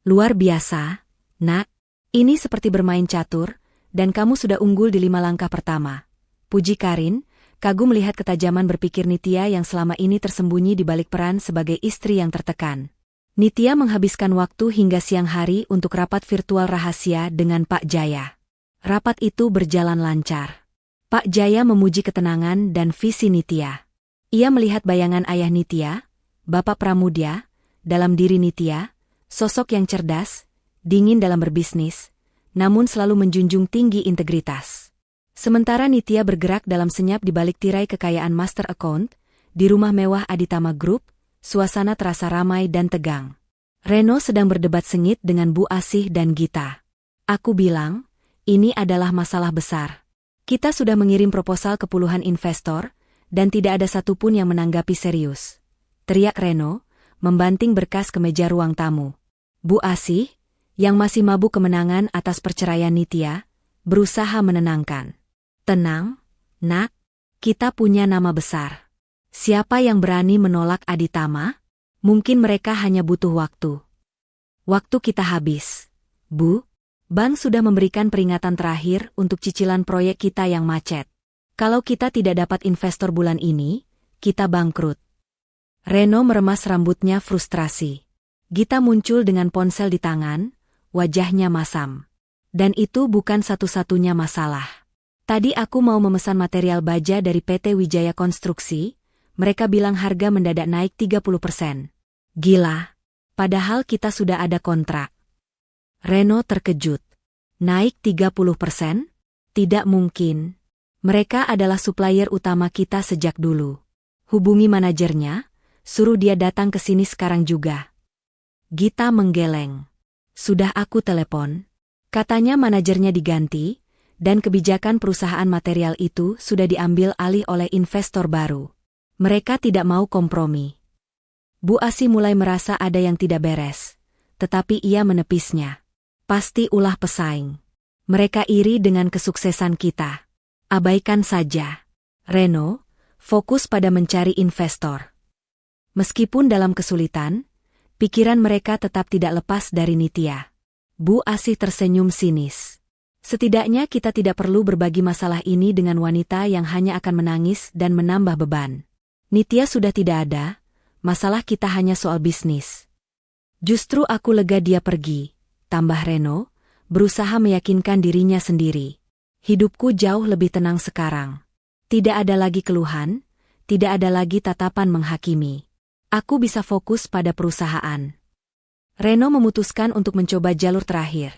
Speaker 1: Luar biasa, Nak. Ini seperti bermain catur, dan kamu sudah unggul di 5 langkah pertama. Puji Karin, kagum melihat ketajaman berpikir Nitya yang selama ini tersembunyi di balik peran sebagai istri yang tertekan. Nitya menghabiskan waktu hingga siang hari untuk rapat virtual rahasia dengan Pak Jaya. Rapat itu berjalan lancar. Pak Jaya memuji ketenangan dan visi Nitya. Ia melihat bayangan ayah Nitya, Bapak Pramudya, dalam diri Nitya, sosok yang cerdas, dingin dalam berbisnis, namun selalu menjunjung tinggi integritas. Sementara Nitya bergerak dalam senyap di balik tirai kekayaan master account, di rumah mewah Aditama Group, suasana terasa ramai dan tegang. Reno sedang berdebat sengit dengan Bu Asih dan Gita. Aku bilang, ini adalah masalah besar. Kita sudah mengirim proposal ke puluhan investor, dan tidak ada satupun yang menanggapi serius. Teriak Reno, membanting berkas ke meja ruang tamu. Bu Asih, yang masih mabuk kemenangan atas perceraian Nitya, berusaha menenangkan. Tenang, Nak, kita punya nama besar. Siapa yang berani menolak Aditama? Mungkin mereka hanya butuh waktu. Waktu kita habis. Bu, bank sudah memberikan peringatan terakhir untuk cicilan proyek kita yang macet. Kalau kita tidak dapat investor bulan ini, kita bangkrut. Reno meremas rambutnya frustrasi. Gita muncul dengan ponsel di tangan, wajahnya masam. Dan itu bukan satu-satunya masalah. Tadi aku mau memesan material baja dari PT Wijaya Konstruksi, mereka bilang harga mendadak naik 30%. Gila, padahal kita sudah ada kontrak. Reno terkejut. Naik 30%? Tidak mungkin. Mereka adalah supplier utama kita sejak dulu. Hubungi manajernya, suruh dia datang ke sini sekarang juga. Gita menggeleng. Sudah aku telepon. Katanya manajernya diganti, dan kebijakan perusahaan material itu sudah diambil alih oleh investor baru. Mereka tidak mau kompromi. Bu Asih mulai merasa ada yang tidak beres, tetapi ia menepisnya. Pasti ulah pesaing. Mereka iri dengan kesuksesan kita. Abaikan saja. Reno, fokus pada mencari investor. Meskipun dalam kesulitan, pikiran mereka tetap tidak lepas dari Nitya. Bu Asih tersenyum sinis. Setidaknya kita tidak perlu berbagi masalah ini dengan wanita yang hanya akan menangis dan menambah beban. Nitya sudah tidak ada, masalah kita hanya soal bisnis. Justru aku lega dia pergi, tambah Reno, berusaha meyakinkan dirinya sendiri. Hidupku jauh lebih tenang sekarang. Tidak ada lagi keluhan, tidak ada lagi tatapan menghakimi. Aku bisa fokus pada perusahaan. Reno memutuskan untuk mencoba jalur terakhir,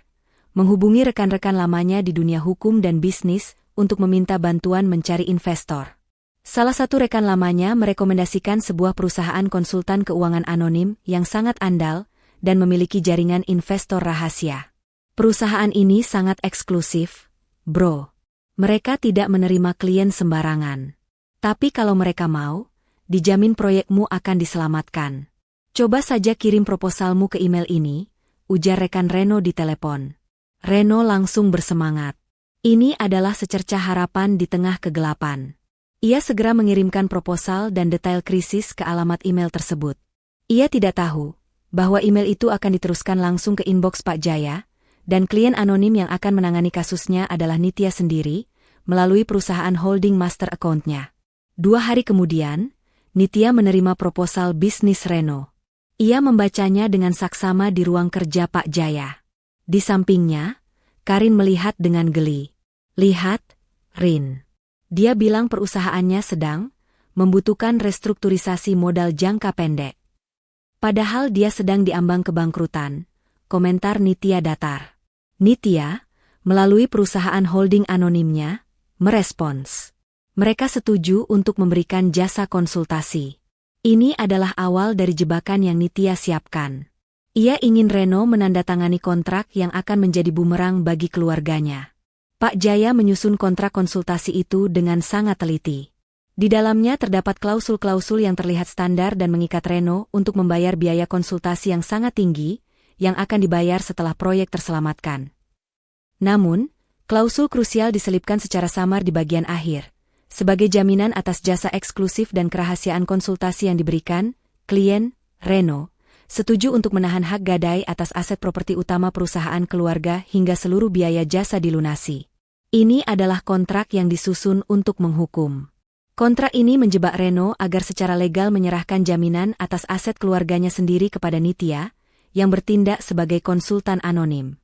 Speaker 1: menghubungi rekan-rekan lamanya di dunia hukum dan bisnis untuk meminta bantuan mencari investor. Salah satu rekan lamanya merekomendasikan sebuah perusahaan konsultan keuangan anonim yang sangat andal dan memiliki jaringan investor rahasia. Perusahaan ini sangat eksklusif, bro. Mereka tidak menerima klien sembarangan. Tapi kalau mereka mau, dijamin proyekmu akan diselamatkan. Coba saja kirim proposalmu ke email ini, ujar rekan Reno di telepon. Reno langsung bersemangat. Ini adalah secercah harapan di tengah kegelapan. Ia segera mengirimkan proposal dan detail krisis ke alamat email tersebut. Ia tidak tahu bahwa email itu akan diteruskan langsung ke inbox Pak Jaya, dan klien anonim yang akan menangani kasusnya adalah Nitya sendiri, melalui perusahaan holding master account-nya. 2 hari kemudian, Nitya menerima proposal bisnis Reno. Ia membacanya dengan saksama di ruang kerja Pak Jaya. Di sampingnya, Karin melihat dengan geli. "Lihat, Rin." Dia bilang perusahaannya sedang membutuhkan restrukturisasi modal jangka pendek. Padahal dia sedang diambang kebangkrutan, komentar Nitya datar. Nitya, melalui perusahaan holding anonimnya, merespons. Mereka setuju untuk memberikan jasa konsultasi. Ini adalah awal dari jebakan yang Nitya siapkan. Ia ingin Reno menandatangani kontrak yang akan menjadi bumerang bagi keluarganya. Pak Jaya menyusun kontrak konsultasi itu dengan sangat teliti. Di dalamnya terdapat klausul-klausul yang terlihat standar dan mengikat Reno untuk membayar biaya konsultasi yang sangat tinggi, yang akan dibayar setelah proyek terselamatkan. Namun, klausul krusial diselipkan secara samar di bagian akhir. Sebagai jaminan atas jasa eksklusif dan kerahasiaan konsultasi yang diberikan, klien, Reno, setuju untuk menahan hak gadai atas aset properti utama perusahaan keluarga hingga seluruh biaya jasa dilunasi. Ini adalah kontrak yang disusun untuk menghukum. Kontrak ini menjebak Reno agar secara legal menyerahkan jaminan atas aset keluarganya sendiri kepada Nitya, yang bertindak sebagai konsultan anonim.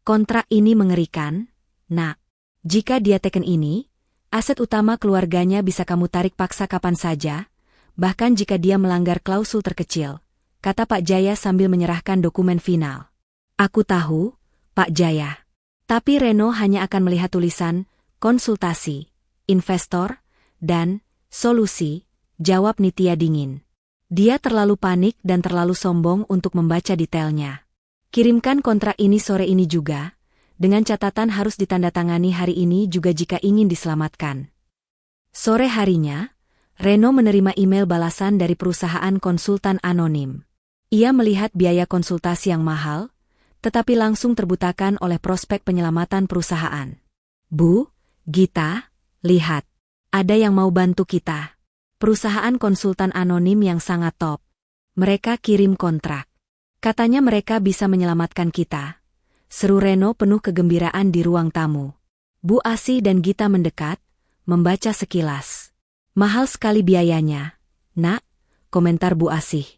Speaker 1: Kontrak ini mengerikan, Nak. Jika dia teken ini, aset utama keluarganya bisa kamu tarik paksa kapan saja, bahkan jika dia melanggar klausul terkecil, kata Pak Jaya sambil menyerahkan dokumen final. Aku tahu, Pak Jaya. Tapi Reno hanya akan melihat tulisan, konsultasi, investor, dan solusi, jawab Nitya dingin. Dia terlalu panik dan terlalu sombong untuk membaca detailnya. Kirimkan kontrak ini sore ini juga, dengan catatan harus ditandatangani hari ini juga jika ingin diselamatkan. Sore harinya, Reno menerima email balasan dari perusahaan konsultan anonim. Ia melihat biaya konsultasi yang mahal, tetapi langsung terbutakan oleh prospek penyelamatan perusahaan. "Bu, Gita, lihat. Ada yang mau bantu kita. Perusahaan konsultan anonim yang sangat top. Mereka kirim kontrak. Katanya mereka bisa menyelamatkan kita." Seru Reno penuh kegembiraan di ruang tamu. Bu Asih dan Gita mendekat, membaca sekilas. "Mahal sekali biayanya, Nak," komentar Bu Asih.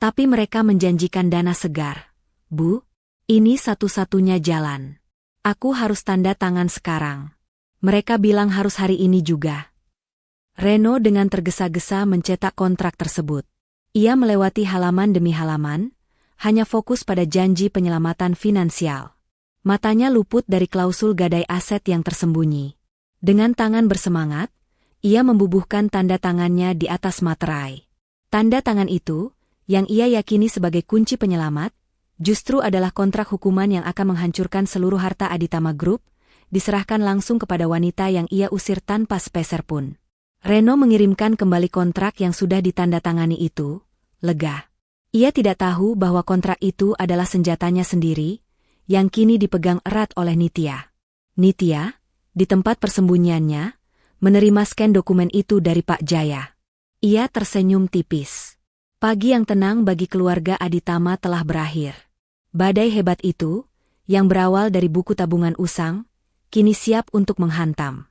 Speaker 1: "Tapi mereka menjanjikan dana segar. Bu, ini satu-satunya jalan. Aku harus tanda tangan sekarang. Mereka bilang harus hari ini juga." Reno dengan tergesa-gesa mencetak kontrak tersebut. Ia melewati halaman demi halaman, hanya fokus pada janji penyelamatan finansial. Matanya luput dari klausul gadai aset yang tersembunyi. Dengan tangan bersemangat, ia membubuhkan tanda tangannya di atas materai. Tanda tangan itu, yang ia yakini sebagai kunci penyelamat, justru adalah kontrak hukuman yang akan menghancurkan seluruh harta Aditama Group, diserahkan langsung kepada wanita yang ia usir tanpa sepeser pun. Reno mengirimkan kembali kontrak yang sudah ditandatangani itu, lega. Ia tidak tahu bahwa kontrak itu adalah senjatanya sendiri, yang kini dipegang erat oleh Nitya. Nitya, di tempat persembunyiannya, menerima scan dokumen itu dari Pak Jaya. Ia tersenyum tipis. Pagi yang tenang bagi keluarga Aditama telah berakhir. Badai hebat itu, yang berawal dari buku tabungan usang, kini siap untuk menghantam.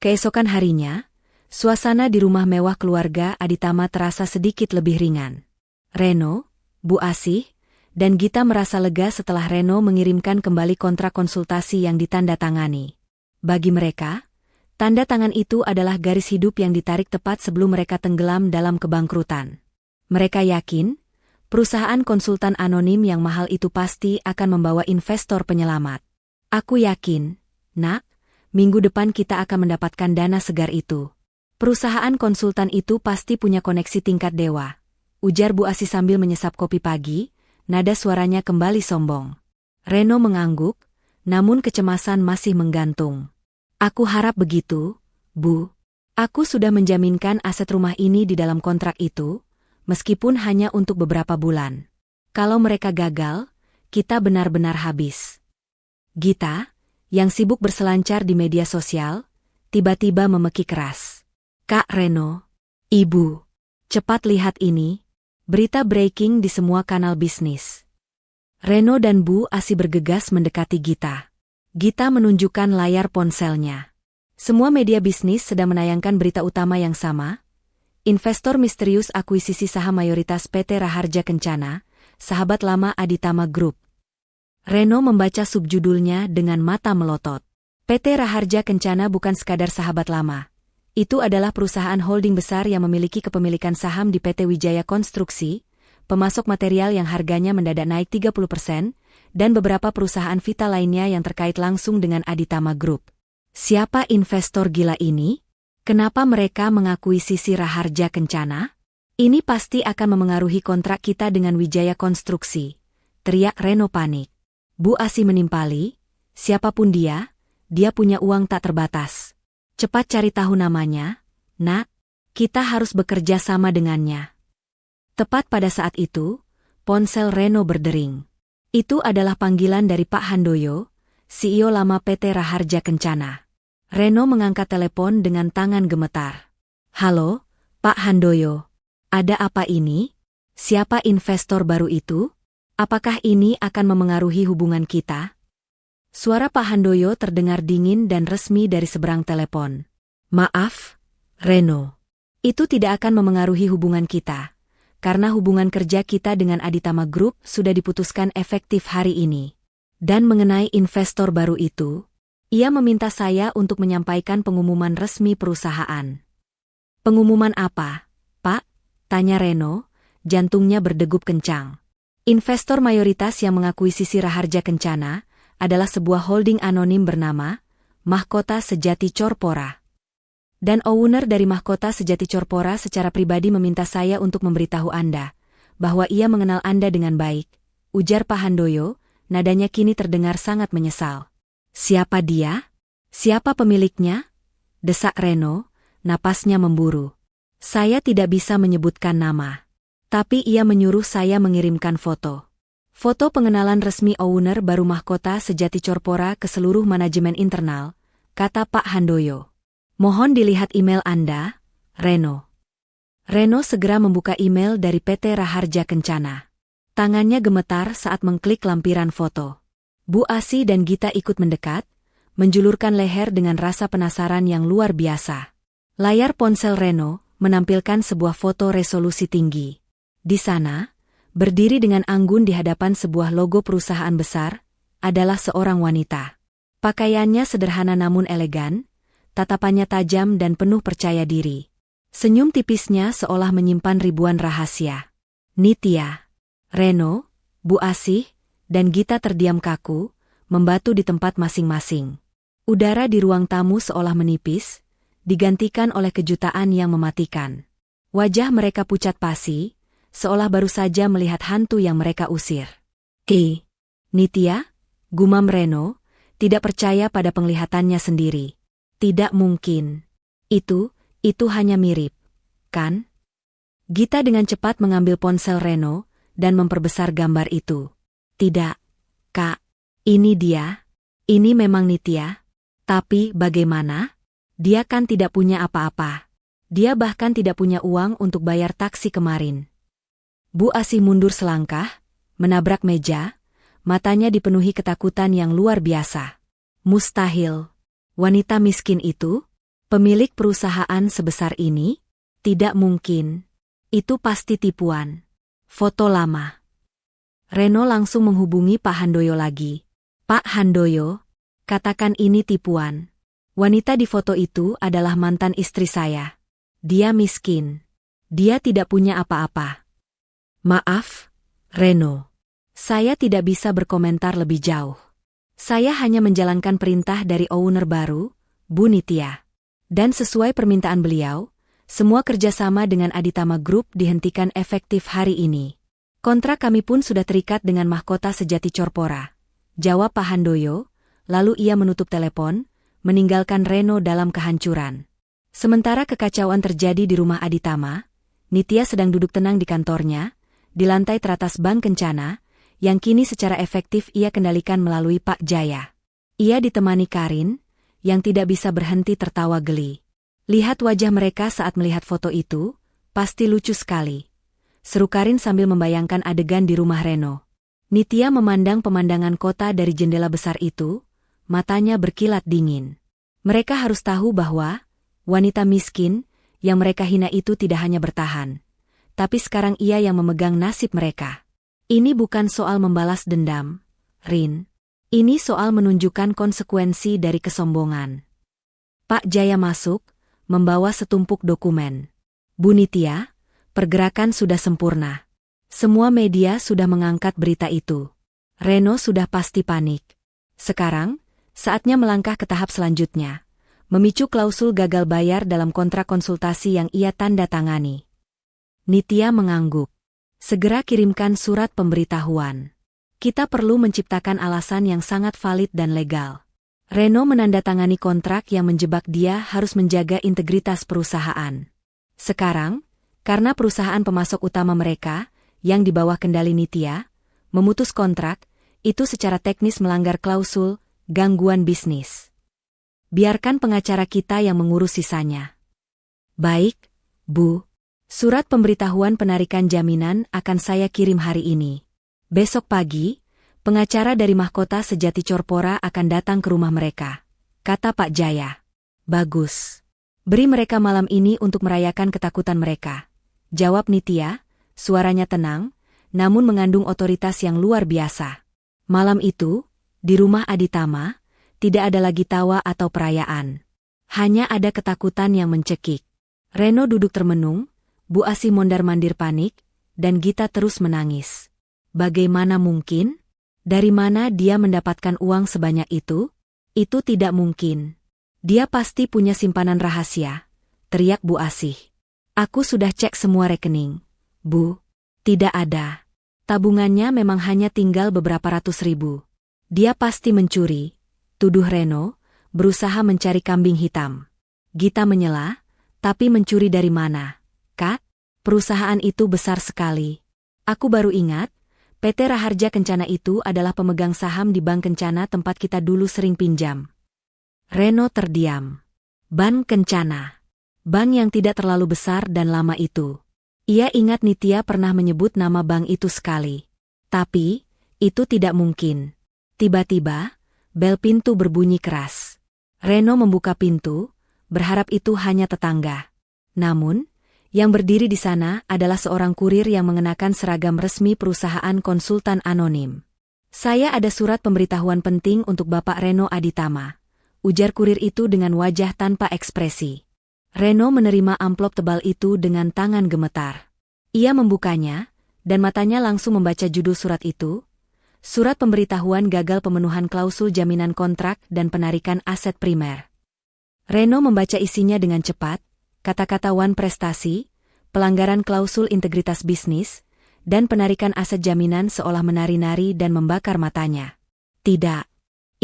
Speaker 1: Keesokan harinya, suasana di rumah mewah keluarga Aditama terasa sedikit lebih ringan. Reno, Bu Asih, dan Gita merasa lega setelah Reno mengirimkan kembali kontrak konsultasi yang ditandatangani. Bagi mereka, tanda tangan itu adalah garis hidup yang ditarik tepat sebelum mereka tenggelam dalam kebangkrutan. Mereka yakin, perusahaan konsultan anonim yang mahal itu pasti akan membawa investor penyelamat. "Aku yakin, Nak, minggu depan kita akan mendapatkan dana segar itu. Perusahaan konsultan itu pasti punya koneksi tingkat dewa," ujar Bu Asih sambil menyesap kopi pagi, nada suaranya kembali sombong. Reno mengangguk, namun kecemasan masih menggantung. "Aku harap begitu, Bu. Aku sudah menjaminkan aset rumah ini di dalam kontrak itu, meskipun hanya untuk beberapa bulan. Kalau mereka gagal, kita benar-benar habis." Gita, yang sibuk berselancar di media sosial, tiba-tiba memeki keras. Kak Reno, Ibu, cepat lihat ini, berita breaking di semua kanal bisnis. Reno dan Bu Asi bergegas mendekati Gita. Gita menunjukkan layar ponselnya. Semua media bisnis sedang menayangkan berita utama yang sama. Investor misterius akuisisi saham mayoritas PT Raharja Kencana, sahabat lama Aditama Group. Reno membaca subjudulnya dengan mata melotot. PT Raharja Kencana bukan sekadar sahabat lama. Itu adalah perusahaan holding besar yang memiliki kepemilikan saham di PT Wijaya Konstruksi, pemasok material yang harganya mendadak naik 30%, dan beberapa perusahaan vital lainnya yang terkait langsung dengan Aditama Group. Siapa investor gila ini? Kenapa mereka mengakuisisi Raharja Kencana? Ini pasti akan memengaruhi kontrak kita dengan Wijaya Konstruksi, teriak Reno panik. Bu Asi menimpali, siapapun dia punya uang tak terbatas. Cepat cari tahu namanya, Nak. Kita harus bekerja sama dengannya. Tepat pada saat itu, ponsel Reno berdering. Itu adalah panggilan dari Pak Handoyo, CEO lama PT Raharja Kencana. Reno mengangkat telepon dengan tangan gemetar. Halo, Pak Handoyo. Ada apa ini? Siapa investor baru itu? Apakah ini akan memengaruhi hubungan kita? Suara Pak Handoyo terdengar dingin dan resmi dari seberang telepon. Maaf, Reno. Itu tidak akan memengaruhi hubungan kita, karena hubungan kerja kita dengan Aditama Group sudah diputuskan efektif hari ini. Dan mengenai investor baru itu, ia meminta saya untuk menyampaikan pengumuman resmi perusahaan. Pengumuman apa, Pak? Tanya Reno, jantungnya berdegup kencang. Investor mayoritas yang mengakuisisi Raharja Kencana adalah sebuah holding anonim bernama Mahkota Sejati Corpora. Dan owner dari Mahkota Sejati Corpora secara pribadi meminta saya untuk memberitahu Anda bahwa ia mengenal Anda dengan baik, ujar Pak Handoyo, nadanya kini terdengar sangat menyesal. Siapa dia? Siapa pemiliknya? Desak Reno, napasnya memburu. Saya tidak bisa menyebutkan nama. Tapi ia menyuruh saya mengirimkan foto. Foto pengenalan resmi owner baru Mahkota Sejati Corpora ke seluruh manajemen internal, kata Pak Handoyo. Mohon dilihat email Anda, Reno. Reno segera membuka email dari PT Raharja Kencana. Tangannya gemetar saat mengklik lampiran foto. Bu Asi dan Gita ikut mendekat, menjulurkan leher dengan rasa penasaran yang luar biasa. Layar ponsel Reno menampilkan sebuah foto resolusi tinggi. Di sana, berdiri dengan anggun di hadapan sebuah logo perusahaan besar, adalah seorang wanita. Pakaiannya sederhana namun elegan, tatapannya tajam dan penuh percaya diri. Senyum tipisnya seolah menyimpan ribuan rahasia. Nitya, Reno, Bu Asih, dan Gita terdiam kaku, membatu di tempat masing-masing. Udara di ruang tamu seolah menipis, digantikan oleh kejutaan yang mematikan. Wajah mereka pucat pasi, seolah baru saja melihat hantu yang mereka usir. Nitya, gumam Reno, tidak percaya pada penglihatannya sendiri. Tidak mungkin. Itu hanya mirip, kan? Gita dengan cepat mengambil ponsel Reno dan memperbesar gambar itu. Tidak, Kak. Ini dia. Ini memang Nitya. Tapi bagaimana? Dia kan tidak punya apa-apa. Dia bahkan tidak punya uang untuk bayar taksi kemarin. Bu Asih mundur selangkah, menabrak meja, matanya dipenuhi ketakutan yang luar biasa. Mustahil. Wanita miskin itu? Pemilik perusahaan sebesar ini? Tidak mungkin. Itu pasti tipuan. Foto lama. Reno langsung menghubungi Pak Handoyo lagi. Pak Handoyo, katakan ini tipuan. Wanita di foto itu adalah mantan istri saya. Dia miskin. Dia tidak punya apa-apa. Maaf, Reno. Saya tidak bisa berkomentar lebih jauh. Saya hanya menjalankan perintah dari owner baru, Bu Nitya. Dan sesuai permintaan beliau, semua kerjasama dengan Aditama Group dihentikan efektif hari ini. Kontrak kami pun sudah terikat dengan Mahkota Sejati Corpora. Jawab Pak Handoyo, lalu ia menutup telepon, meninggalkan Reno dalam kehancuran. Sementara kekacauan terjadi di rumah Aditama, Nitya sedang duduk tenang di kantornya, di lantai teratas Bank Kencana, yang kini secara efektif ia kendalikan melalui Pak Jaya. Ia ditemani Karin, yang tidak bisa berhenti tertawa geli. Lihat wajah mereka saat melihat foto itu, pasti lucu sekali. Seru Karin sambil membayangkan adegan di rumah Reno. Nitya memandang pemandangan kota dari jendela besar itu, matanya berkilat dingin. Mereka harus tahu bahwa wanita miskin yang mereka hina itu tidak hanya bertahan, tapi sekarang ia yang memegang nasib mereka. Ini bukan soal membalas dendam, Rin. Ini soal menunjukkan konsekuensi dari kesombongan. Pak Jaya masuk, membawa setumpuk dokumen. Bu Nitya, pergerakan sudah sempurna. Semua media sudah mengangkat berita itu. Reno sudah pasti panik. Sekarang, saatnya melangkah ke tahap selanjutnya. Memicu klausul gagal bayar dalam kontrak konsultasi yang ia tanda tangani. Nitya mengangguk. Segera kirimkan surat pemberitahuan. Kita perlu menciptakan alasan yang sangat valid dan legal. Reno menandatangani kontrak yang menjebak dia harus menjaga integritas perusahaan. Sekarang, karena perusahaan pemasok utama mereka, yang di bawah kendali Nitya, memutus kontrak, itu secara teknis melanggar klausul gangguan bisnis. Biarkan pengacara kita yang mengurus sisanya. Baik, Bu. Surat pemberitahuan penarikan jaminan akan saya kirim hari ini. Besok pagi, pengacara dari Mahkota Sejati Corpora akan datang ke rumah mereka, kata Pak Jaya. Bagus. Beri mereka malam ini untuk merayakan ketakutan mereka. Jawab Nitya, suaranya tenang, namun mengandung otoritas yang luar biasa. Malam itu, di rumah Aditama, tidak ada lagi tawa atau perayaan. Hanya ada ketakutan yang mencekik. Reno duduk termenung, Bu Asih mondar-mandir panik, dan Gita terus menangis. Bagaimana mungkin? Dari mana dia mendapatkan uang sebanyak itu? Itu tidak mungkin. Dia pasti punya simpanan rahasia, teriak Bu Asih. Aku sudah cek semua rekening. Bu, tidak ada. Tabungannya memang hanya tinggal beberapa ratus ribu. Dia pasti mencuri, tuduh Reno, berusaha mencari kambing hitam. Gita menyela, tapi mencuri dari mana? Kak, perusahaan itu besar sekali. Aku baru ingat, PT Raharja Kencana itu adalah pemegang saham di Bank Kencana tempat kita dulu sering pinjam. Reno terdiam. Bank Kencana. Bank yang tidak terlalu besar dan lama itu. Ia ingat Nitya pernah menyebut nama bank itu sekali. Tapi, itu tidak mungkin. Tiba-tiba, bel pintu berbunyi keras. Reno membuka pintu, berharap itu hanya tetangga. Namun, yang berdiri di sana adalah seorang kurir yang mengenakan seragam resmi perusahaan konsultan anonim. Saya ada surat pemberitahuan penting untuk Bapak Reno Aditama, ujar kurir itu dengan wajah tanpa ekspresi. Reno menerima amplop tebal itu dengan tangan gemetar. Ia membukanya, dan matanya langsung membaca judul surat itu, Surat Pemberitahuan Gagal Pemenuhan Klausul Jaminan Kontrak dan Penarikan Aset Primer. Reno membaca isinya dengan cepat, kata-kata wan prestasi, pelanggaran klausul integritas bisnis, dan penarikan aset jaminan seolah menari-nari dan membakar matanya. Tidak.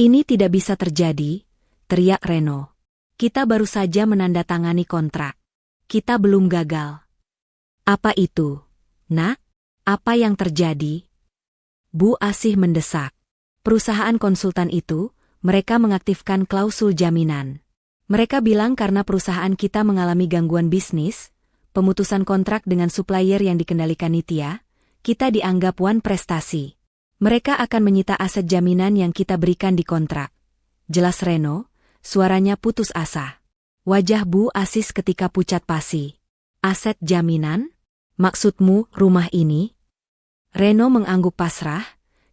Speaker 1: Ini tidak bisa terjadi, teriak Reno. Kita baru saja menandatangani kontrak. Kita belum gagal. Apa itu? Nak, apa yang terjadi? Bu Asih mendesak. Perusahaan konsultan itu, mereka mengaktifkan klausul jaminan. Mereka bilang karena perusahaan kita mengalami gangguan bisnis, pemutusan kontrak dengan supplier yang dikendalikan Nitya, kita dianggap wan prestasi. Mereka akan menyita aset jaminan yang kita berikan di kontrak. Jelas Reno, suaranya putus asa. Wajah Bu Asih ketika pucat pasi. Aset jaminan? Maksudmu rumah ini? Reno mengangguk pasrah,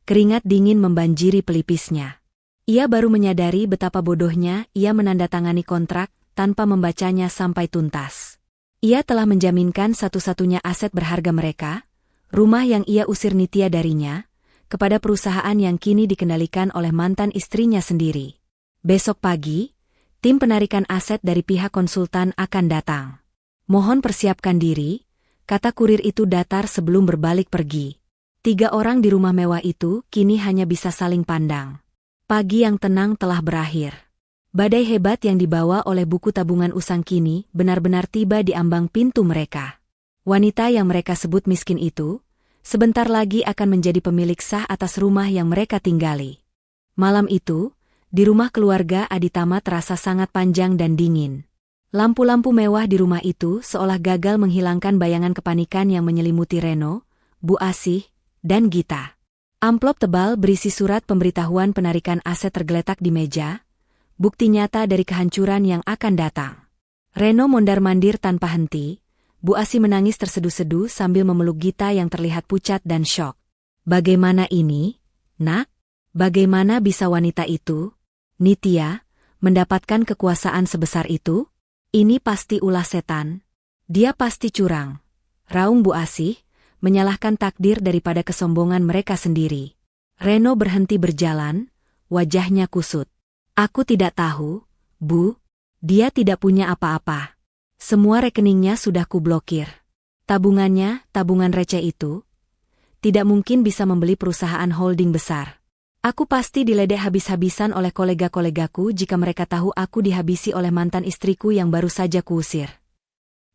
Speaker 1: keringat dingin membanjiri pelipisnya. Ia baru menyadari betapa bodohnya ia menandatangani kontrak tanpa membacanya sampai tuntas. Ia telah menjaminkan satu-satunya aset berharga mereka, rumah yang ia usir Nitya darinya, kepada perusahaan yang kini dikendalikan oleh mantan istrinya sendiri. Besok pagi, tim penarikan aset dari pihak konsultan akan datang. Mohon persiapkan diri, kata kurir itu datar sebelum berbalik pergi. 3 orang di rumah mewah itu kini hanya bisa saling pandang. Pagi yang tenang telah berakhir. Badai hebat yang dibawa oleh buku tabungan usang kini benar-benar tiba di ambang pintu mereka. Wanita yang mereka sebut miskin itu, sebentar lagi akan menjadi pemilik sah atas rumah yang mereka tinggali. Malam itu, di rumah keluarga Aditama terasa sangat panjang dan dingin. Lampu-lampu mewah di rumah itu seolah gagal menghilangkan bayangan kepanikan yang menyelimuti Reno, Bu Asih, dan Gita. Amplop tebal berisi surat pemberitahuan penarikan aset tergeletak di meja, bukti nyata dari kehancuran yang akan datang. Reno mondar-mandir tanpa henti, Bu Asih menangis terseduh-seduh sambil memeluk Gita yang terlihat pucat dan syok. Bagaimana ini, Nak? Bagaimana bisa wanita itu, Nitya, mendapatkan kekuasaan sebesar itu? Ini pasti ulah setan. Dia pasti curang. Raung Bu Asih, menyalahkan takdir daripada kesombongan mereka sendiri. Reno berhenti berjalan, wajahnya kusut. Aku tidak tahu, Bu. Dia tidak punya apa-apa. Semua rekeningnya sudah kublokir. Tabungannya, tabungan receh itu, tidak mungkin bisa membeli perusahaan holding besar. Aku pasti diledek habis-habisan oleh kolega-kolegaku jika mereka tahu aku dihabisi oleh mantan istriku yang baru saja kuusir.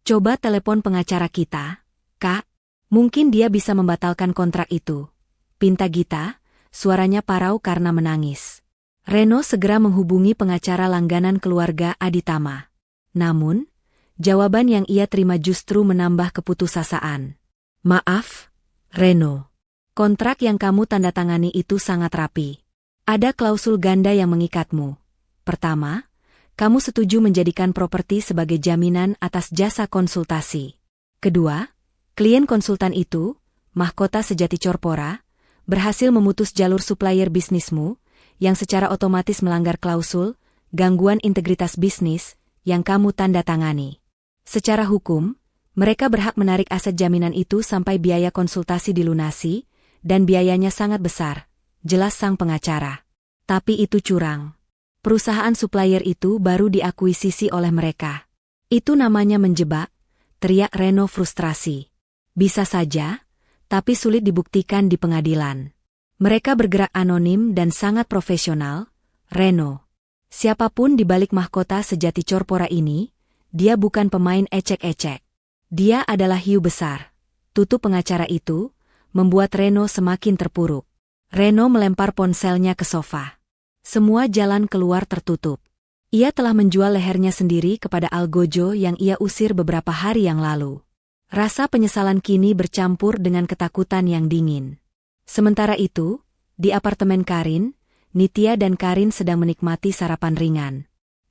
Speaker 1: Coba telepon pengacara kita, Kak. Mungkin dia bisa membatalkan kontrak itu. Pinta Gita, suaranya parau karena menangis. Reno segera menghubungi pengacara langganan keluarga Aditama. Namun, jawaban yang ia terima justru menambah keputusasaan. Maaf, Reno. Kontrak yang kamu tanda tangani itu sangat rapi. Ada klausul ganda yang mengikatmu. Pertama, kamu setuju menjadikan properti sebagai jaminan atas jasa konsultasi. Kedua, klien konsultan itu, Mahkota Sejati Corpora, berhasil memutus jalur supplier bisnismu, yang secara otomatis melanggar klausul, gangguan integritas bisnis, yang kamu tanda tangani. Secara hukum, mereka berhak menarik aset jaminan itu sampai biaya konsultasi dilunasi, dan biayanya sangat besar, jelas sang pengacara. Tapi itu curang. Perusahaan supplier itu baru diakuisisi oleh mereka. Itu namanya menjebak, teriak Reno frustrasi. Bisa saja, tapi sulit dibuktikan di pengadilan. Mereka bergerak anonim dan sangat profesional, Reno. Siapapun di balik Mahkota Sejati Corpora ini, dia bukan pemain ecek-ecek. Dia adalah hiu besar. Tutup pengacara itu membuat Reno semakin terpuruk. Reno melempar ponselnya ke sofa. Semua jalan keluar tertutup. Ia telah menjual lehernya sendiri kepada Algojo yang ia usir beberapa hari yang lalu. Rasa penyesalan kini bercampur dengan ketakutan yang dingin. Sementara itu, di apartemen Karin, Nitya dan Karin sedang menikmati sarapan ringan.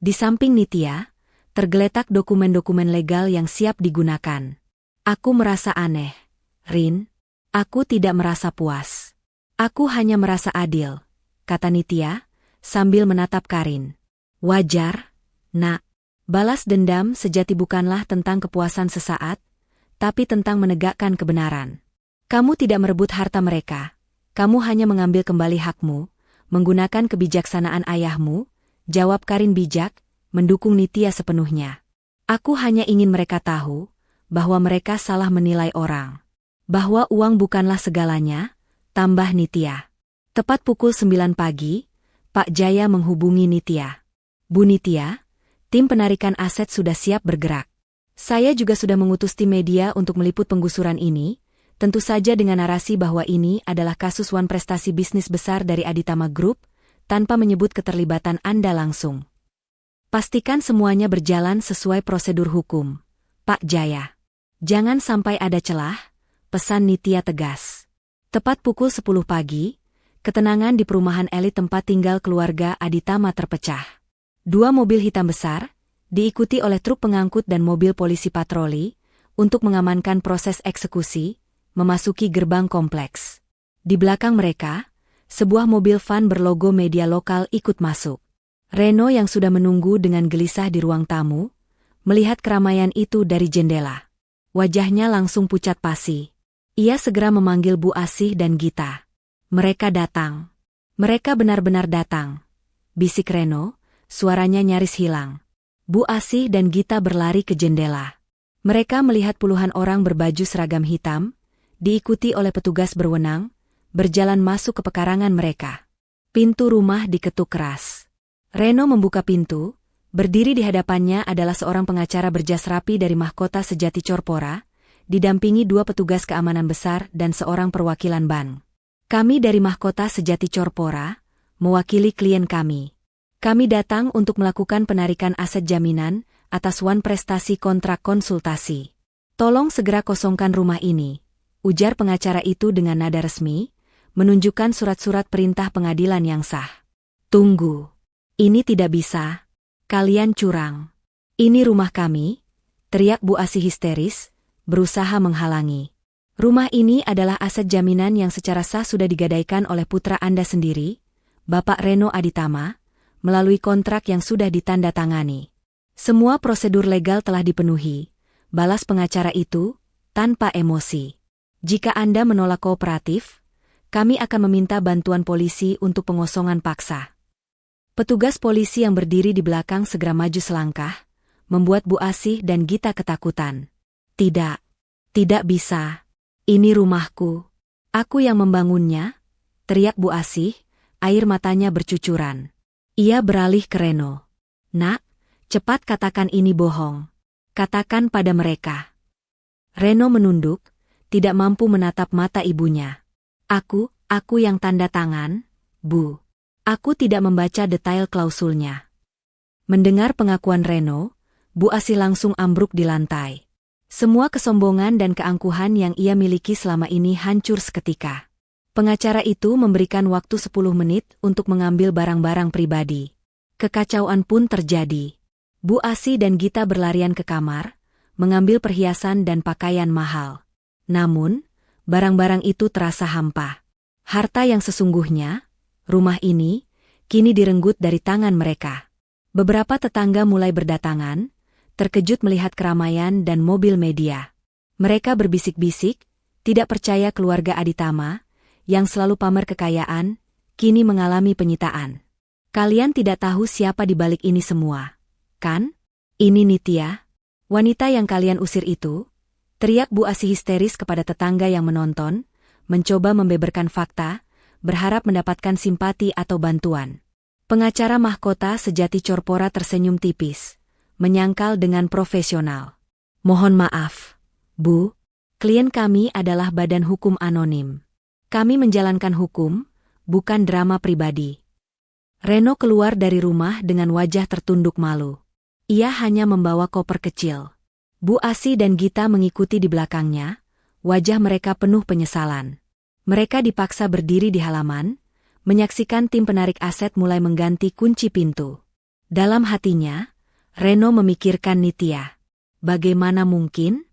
Speaker 1: Di samping Nitya, tergeletak dokumen-dokumen legal yang siap digunakan. Aku merasa aneh, Rin. Aku tidak merasa puas. Aku hanya merasa adil, kata Nitya, sambil menatap Karin. Wajar, Nak. Balas dendam sejati bukanlah tentang kepuasan sesaat, tapi tentang menegakkan kebenaran. Kamu tidak merebut harta mereka. Kamu hanya mengambil kembali hakmu, menggunakan kebijaksanaan ayahmu, jawab Karin bijak, mendukung Nitya sepenuhnya. Aku hanya ingin mereka tahu bahwa mereka salah menilai orang. Bahwa uang bukanlah segalanya, tambah Nitya. Tepat pukul 9 pagi, Pak Jaya menghubungi Nitya. Bu Nitya, tim penarikan aset sudah siap bergerak. Saya juga sudah mengutus tim media untuk meliput penggusuran ini, tentu saja dengan narasi bahwa ini adalah kasus wan prestasi bisnis besar dari Aditama Group, tanpa menyebut keterlibatan Anda langsung. Pastikan semuanya berjalan sesuai prosedur hukum, Pak Jaya. Jangan sampai ada celah, pesan Nitya tegas. Tepat pukul 10 pagi, ketenangan di perumahan elit tempat tinggal keluarga Aditama terpecah. 2 mobil hitam besar, diikuti oleh truk pengangkut dan mobil polisi patroli, untuk mengamankan proses eksekusi, memasuki gerbang kompleks. Di belakang mereka, sebuah mobil van berlogo media lokal ikut masuk. Reno yang sudah menunggu dengan gelisah di ruang tamu, melihat keramaian itu dari jendela. Wajahnya langsung pucat pasi. Ia segera memanggil Bu Asih dan Gita. Mereka datang. Mereka benar-benar datang. Bisik Reno, suaranya nyaris hilang. Bu Asih dan Gita berlari ke jendela. Mereka melihat puluhan orang berbaju seragam hitam, diikuti oleh petugas berwenang, berjalan masuk ke pekarangan mereka. Pintu rumah diketuk keras. Reno membuka pintu, berdiri di hadapannya adalah seorang pengacara berjas rapi dari Mahkota Sejati Corpora, didampingi 2 petugas keamanan besar dan seorang perwakilan bank. Kami dari Mahkota Sejati Corpora, mewakili klien kami. Kami datang untuk melakukan penarikan aset jaminan atas Wan prestasi kontrak konsultasi. Tolong segera kosongkan rumah ini, ujar pengacara itu dengan nada resmi, menunjukkan surat-surat perintah pengadilan yang sah. Tunggu. Ini tidak bisa. Kalian curang. Ini rumah kami, teriak Bu Asih histeris, berusaha menghalangi. Rumah ini adalah aset jaminan yang secara sah sudah digadaikan oleh putra Anda sendiri, Bapak Reno Aditama, melalui kontrak yang sudah ditandatangani. Semua prosedur legal telah dipenuhi, balas pengacara itu, tanpa emosi. Jika Anda menolak kooperatif, kami akan meminta bantuan polisi untuk pengosongan paksa. Petugas polisi yang berdiri di belakang segera maju selangkah, membuat Bu Asih dan Gita ketakutan. Tidak. Tidak bisa. Ini rumahku. Aku yang membangunnya, teriak Bu Asih, air matanya bercucuran. Ia beralih ke Reno. Nak, cepat katakan ini bohong. Katakan pada mereka. Reno menunduk, tidak mampu menatap mata ibunya. Aku yang tanda tangan, Bu. Aku tidak membaca detail klausulnya. Mendengar pengakuan Reno, Bu Asih langsung ambruk di lantai. Semua kesombongan dan keangkuhan yang ia miliki selama ini hancur seketika. Pengacara itu memberikan waktu 10 menit untuk mengambil barang-barang pribadi. Kekacauan pun terjadi. Bu Asih dan Gita berlarian ke kamar, mengambil perhiasan dan pakaian mahal. Namun, barang-barang itu terasa hampa. Harta yang sesungguhnya, rumah ini, kini direnggut dari tangan mereka. Beberapa tetangga mulai berdatangan, terkejut melihat keramaian dan mobil media. Mereka berbisik-bisik, tidak percaya keluarga Aditama, yang selalu pamer kekayaan, kini mengalami penyitaan. Kalian tidak tahu siapa di balik ini semua, kan? Ini Nitya, wanita yang kalian usir itu, teriak Bu Asih histeris kepada tetangga yang menonton, mencoba membeberkan fakta, berharap mendapatkan simpati atau bantuan. Pengacara mahkota sejati Corpora tersenyum tipis, menyangkal dengan profesional. Mohon maaf, Bu, klien kami adalah badan hukum anonim. Kami menjalankan hukum, bukan drama pribadi. Reno keluar dari rumah dengan wajah tertunduk malu. Ia hanya membawa koper kecil. Bu Asih dan Gita mengikuti di belakangnya, wajah mereka penuh penyesalan. Mereka dipaksa berdiri di halaman, menyaksikan tim penarik aset mulai mengganti kunci pintu. Dalam hatinya, Reno memikirkan Nitya. Bagaimana mungkin?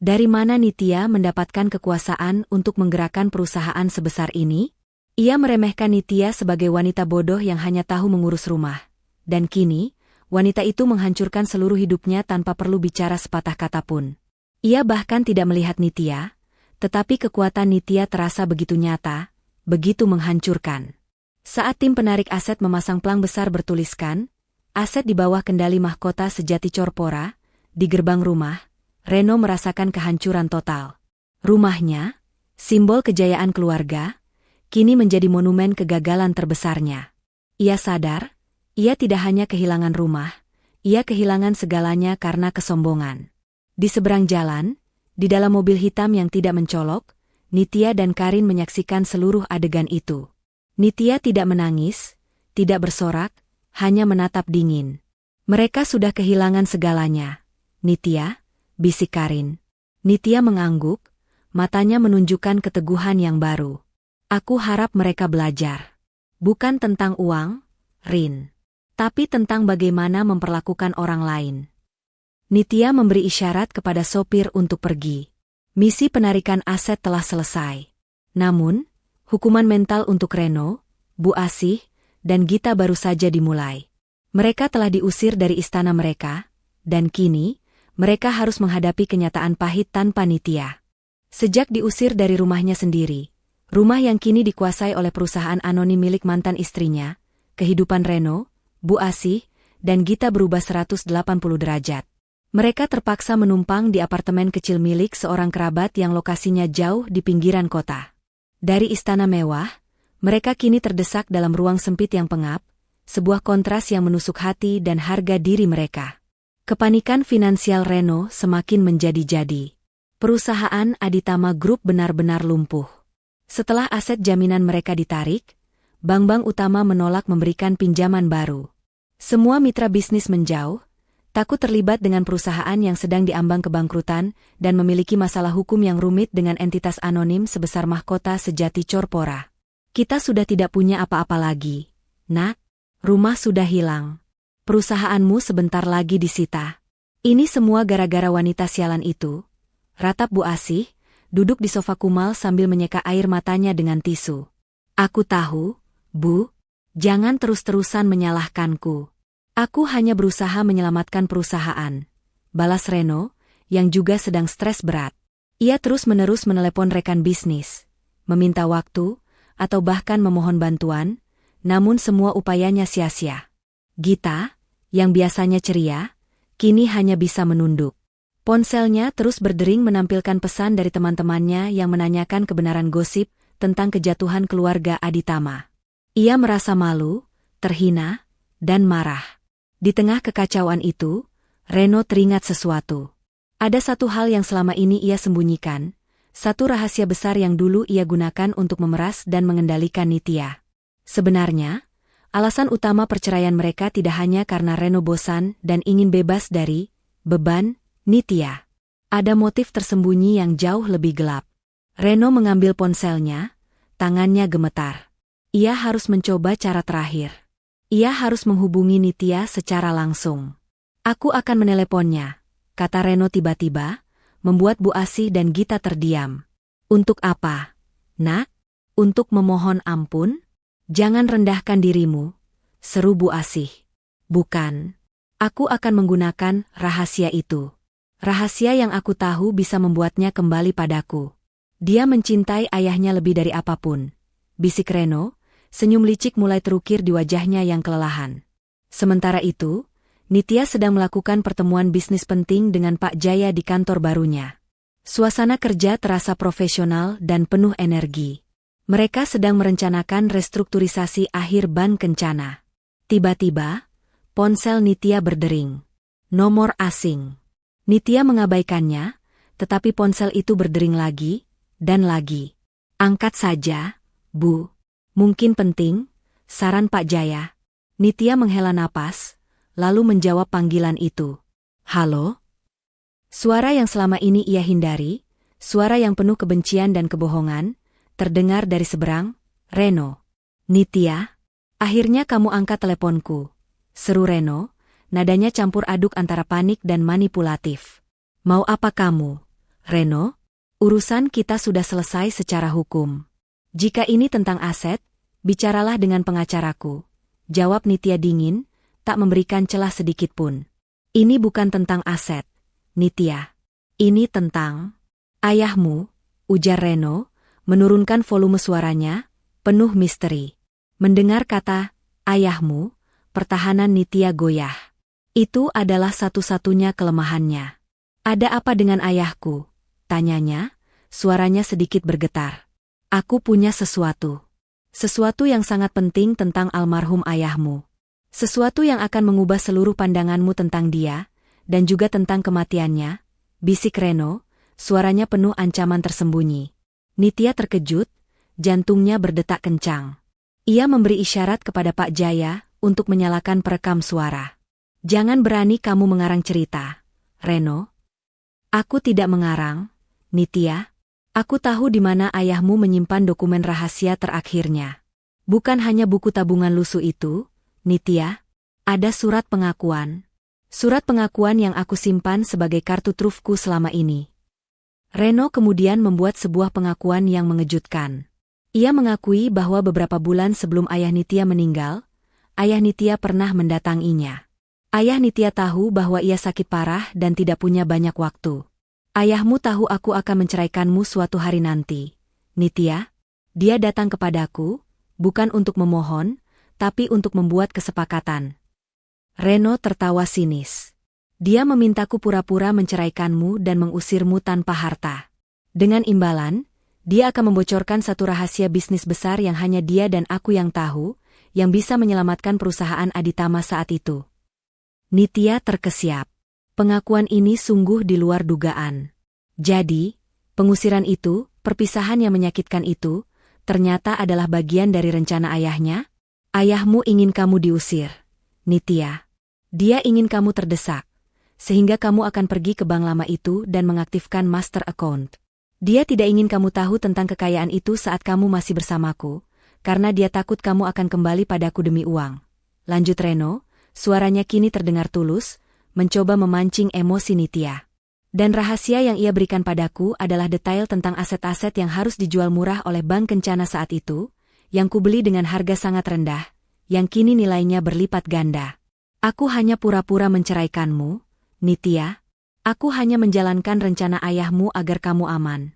Speaker 1: Dari mana Nitya mendapatkan kekuasaan untuk menggerakkan perusahaan sebesar ini? Ia meremehkan Nitya sebagai wanita bodoh yang hanya tahu mengurus rumah. Dan kini, wanita itu menghancurkan seluruh hidupnya tanpa perlu bicara sepatah kata pun. Ia bahkan tidak melihat Nitya, tetapi kekuatan Nitya terasa begitu nyata, begitu menghancurkan. Saat tim penarik aset memasang plang besar bertuliskan, aset di bawah kendali mahkota sejati Corpora, di gerbang rumah, Reno merasakan kehancuran total. Rumahnya, simbol kejayaan keluarga, kini menjadi monumen kegagalan terbesarnya. Ia sadar, ia tidak hanya kehilangan rumah, ia kehilangan segalanya karena kesombongan. Di seberang jalan, di dalam mobil hitam yang tidak mencolok, Nitya dan Karin menyaksikan seluruh adegan itu. Nitya tidak menangis, tidak bersorak, hanya menatap dingin. Mereka sudah kehilangan segalanya. Nitya, bisik Karin. Nitya mengangguk, matanya menunjukkan keteguhan yang baru. Aku harap mereka belajar. Bukan tentang uang, Rin. Tapi tentang bagaimana memperlakukan orang lain. Nitya memberi isyarat kepada sopir untuk pergi. Misi penarikan aset telah selesai. Namun, hukuman mental untuk Reno, Bu Asih, dan Gita baru saja dimulai. Mereka telah diusir dari istana mereka, dan kini, mereka harus menghadapi kenyataan pahit tanpa Nitya. Sejak diusir dari rumahnya sendiri, rumah yang kini dikuasai oleh perusahaan anonim milik mantan istrinya, kehidupan Reno, Bu Asih, dan Gita berubah 180 derajat. Mereka terpaksa menumpang di apartemen kecil milik seorang kerabat yang lokasinya jauh di pinggiran kota. Dari istana mewah, mereka kini terdesak dalam ruang sempit yang pengap, sebuah kontras yang menusuk hati dan harga diri mereka. Kepanikan finansial Reno semakin menjadi-jadi. Perusahaan Aditama Group benar-benar lumpuh. Setelah aset jaminan mereka ditarik, bank-bank utama menolak memberikan pinjaman baru. Semua mitra bisnis menjauh, Takut terlibat dengan perusahaan yang sedang diambang kebangkrutan dan memiliki masalah hukum yang rumit dengan entitas anonim sebesar Mahkota Sejati Corpora. Kita sudah tidak punya apa-apa lagi. Nak, rumah sudah hilang. Perusahaanmu sebentar lagi disita. Ini semua gara-gara wanita sialan itu. Ratap Bu Asih, duduk di sofa kumal sambil menyeka air matanya dengan tisu. Aku tahu, Bu. Jangan terus-terusan menyalahkanku. Aku hanya berusaha menyelamatkan perusahaan. Balas Reno, yang juga sedang stres berat. Ia terus-menerus menelepon rekan bisnis, meminta waktu, atau bahkan memohon bantuan, namun semua upayanya sia-sia. Gita, yang biasanya ceria, kini hanya bisa menunduk. Ponselnya terus berdering menampilkan pesan dari teman-temannya yang menanyakan kebenaran gosip tentang kejatuhan keluarga Aditama. Ia merasa malu, terhina, dan marah. Di tengah kekacauan itu, Reno teringat sesuatu. Ada satu hal yang selama ini ia sembunyikan, satu rahasia besar yang dulu ia gunakan untuk memeras dan mengendalikan Nitya. Sebenarnya, alasan utama perceraian mereka tidak hanya karena Reno bosan dan ingin bebas dari beban Nitya. Ada motif tersembunyi yang jauh lebih gelap. Reno mengambil ponselnya, tangannya gemetar. Ia harus mencoba cara terakhir. Ia harus menghubungi Nitya secara langsung. Aku akan meneleponnya, kata Reno tiba-tiba, membuat Bu Asih dan Gita terdiam. Untuk apa? Nak? Untuk memohon ampun? Jangan rendahkan dirimu, seru Bu Asih. Bukan. Aku akan menggunakan rahasia itu. Rahasia yang aku tahu bisa membuatnya kembali padaku. Dia mencintai ayahnya lebih dari apapun. Bisik Reno. Senyum licik mulai terukir di wajahnya yang kelelahan. Sementara itu, Nitya sedang melakukan pertemuan bisnis penting dengan Pak Jaya di kantor barunya. Suasana kerja terasa profesional dan penuh energi. Mereka sedang merencanakan restrukturisasi akhir Bank Kencana. Tiba-tiba, ponsel Nitya berdering. Nomor asing. Nitya mengabaikannya, tetapi ponsel itu berdering lagi, dan lagi. Angkat saja, Bu. Mungkin penting, saran Pak Jaya. Nitya menghela napas, lalu menjawab panggilan itu. Halo? Suara yang selama ini ia hindari, suara yang penuh kebencian dan kebohongan, terdengar dari seberang. Reno. Nitya? Akhirnya kamu angkat teleponku. Seru Reno, nadanya campur aduk antara panik dan manipulatif. Mau apa kamu, Reno? Urusan kita sudah selesai secara hukum. Jika ini tentang aset, bicaralah dengan pengacaraku. Jawab Nitya dingin, tak memberikan celah sedikit pun. Ini bukan tentang aset, Nitya. Ini tentang ayahmu, ujar Reno, menurunkan volume suaranya, penuh misteri. Mendengar kata ayahmu, pertahanan Nitya goyah. Itu adalah satu-satunya kelemahannya. Ada apa dengan ayahku? Tanyanya, suaranya sedikit bergetar. Aku punya sesuatu. Sesuatu yang sangat penting tentang almarhum ayahmu. Sesuatu yang akan mengubah seluruh pandanganmu tentang dia, dan juga tentang kematiannya, bisik Reno, suaranya penuh ancaman tersembunyi. Nitya terkejut, jantungnya berdetak kencang. Ia memberi isyarat kepada Pak Jaya untuk menyalakan perekam suara. Jangan berani kamu mengarang cerita, Reno. Aku tidak mengarang, Nitya. Aku tahu di mana ayahmu menyimpan dokumen rahasia terakhirnya. Bukan hanya buku tabungan lusuh itu, Nitya. Ada surat pengakuan. Surat pengakuan yang aku simpan sebagai kartu trufku selama ini. Reno kemudian membuat sebuah pengakuan yang mengejutkan. Ia mengakui bahwa beberapa bulan sebelum ayah Nitya meninggal, ayah Nitya pernah mendatanginya. Ayah Nitya tahu bahwa ia sakit parah dan tidak punya banyak waktu. Ayahmu tahu aku akan menceraikanmu suatu hari nanti, Nitya. Dia datang kepadaku, bukan untuk memohon, tapi untuk membuat kesepakatan. Reno tertawa sinis. Dia memintaku pura-pura menceraikanmu dan mengusirmu tanpa harta. Dengan imbalan, dia akan membocorkan satu rahasia bisnis besar yang hanya dia dan aku yang tahu, yang bisa menyelamatkan perusahaan Aditama saat itu. Nitya terkesiap. Pengakuan ini sungguh di luar dugaan. Jadi, pengusiran itu, perpisahan yang menyakitkan itu, ternyata adalah bagian dari rencana ayahnya? Ayahmu ingin kamu diusir, Nitya. Dia ingin kamu terdesak, sehingga kamu akan pergi ke bank lama itu dan mengaktifkan master account. Dia tidak ingin kamu tahu tentang kekayaan itu saat kamu masih bersamaku, karena dia takut kamu akan kembali padaku demi uang. Lanjut Reno, suaranya kini terdengar tulus, mencoba memancing emosi Nitya. Dan rahasia yang ia berikan padaku adalah detail tentang aset-aset yang harus dijual murah oleh Bank Kencana saat itu, yang kubeli dengan harga sangat rendah, yang kini nilainya berlipat ganda. Aku hanya pura-pura menceraikanmu, Nitya. Aku hanya menjalankan rencana ayahmu agar kamu aman.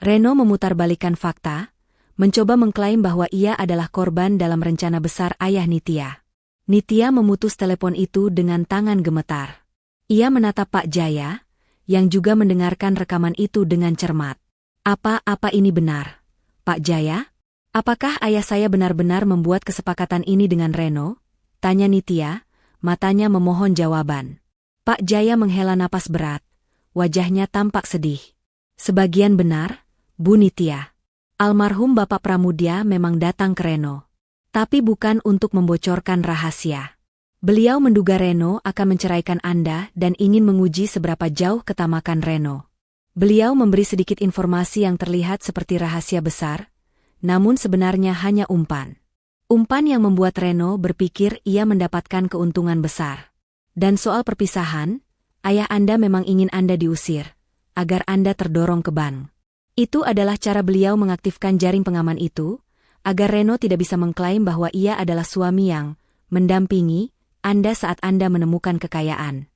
Speaker 1: Reno memutarbalikkan fakta, mencoba mengklaim bahwa ia adalah korban dalam rencana besar ayah Nitya. Nitya memutus telepon itu dengan tangan gemetar. Ia menatap Pak Jaya, yang juga mendengarkan rekaman itu dengan cermat. Apa ini benar, Pak Jaya? Apakah ayah saya benar-benar membuat kesepakatan ini dengan Reno? Tanya Nitya, matanya memohon jawaban. Pak Jaya menghela napas berat, wajahnya tampak sedih. Sebagian benar, Bu Nitya. Almarhum Bapak Pramudya memang datang ke Reno. Tapi bukan untuk membocorkan rahasia. Beliau menduga Reno akan menceraikan Anda dan ingin menguji seberapa jauh ketamakan Reno. Beliau memberi sedikit informasi yang terlihat seperti rahasia besar, namun sebenarnya hanya umpan. Umpan yang membuat Reno berpikir ia mendapatkan keuntungan besar. Dan soal perpisahan, ayah Anda memang ingin Anda diusir, agar Anda terdorong ke bank. Itu adalah cara beliau mengaktifkan jaring pengaman itu, agar Reno tidak bisa mengklaim bahwa ia adalah suami yang mendampingi Anda saat Anda menemukan kekayaan.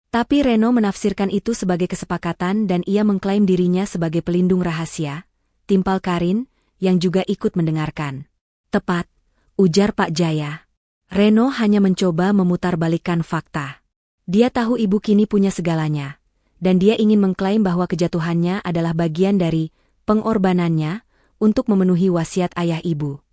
Speaker 1: Tapi Reno menafsirkan itu sebagai kesepakatan dan ia mengklaim dirinya sebagai pelindung rahasia, timpal Karin, yang juga ikut mendengarkan. Tepat, ujar Pak Jaya. Reno hanya mencoba memutarbalikkan fakta. Dia tahu ibu kini punya segalanya, dan dia ingin mengklaim bahwa kejatuhannya adalah bagian dari pengorbanannya untuk memenuhi wasiat ayah ibu.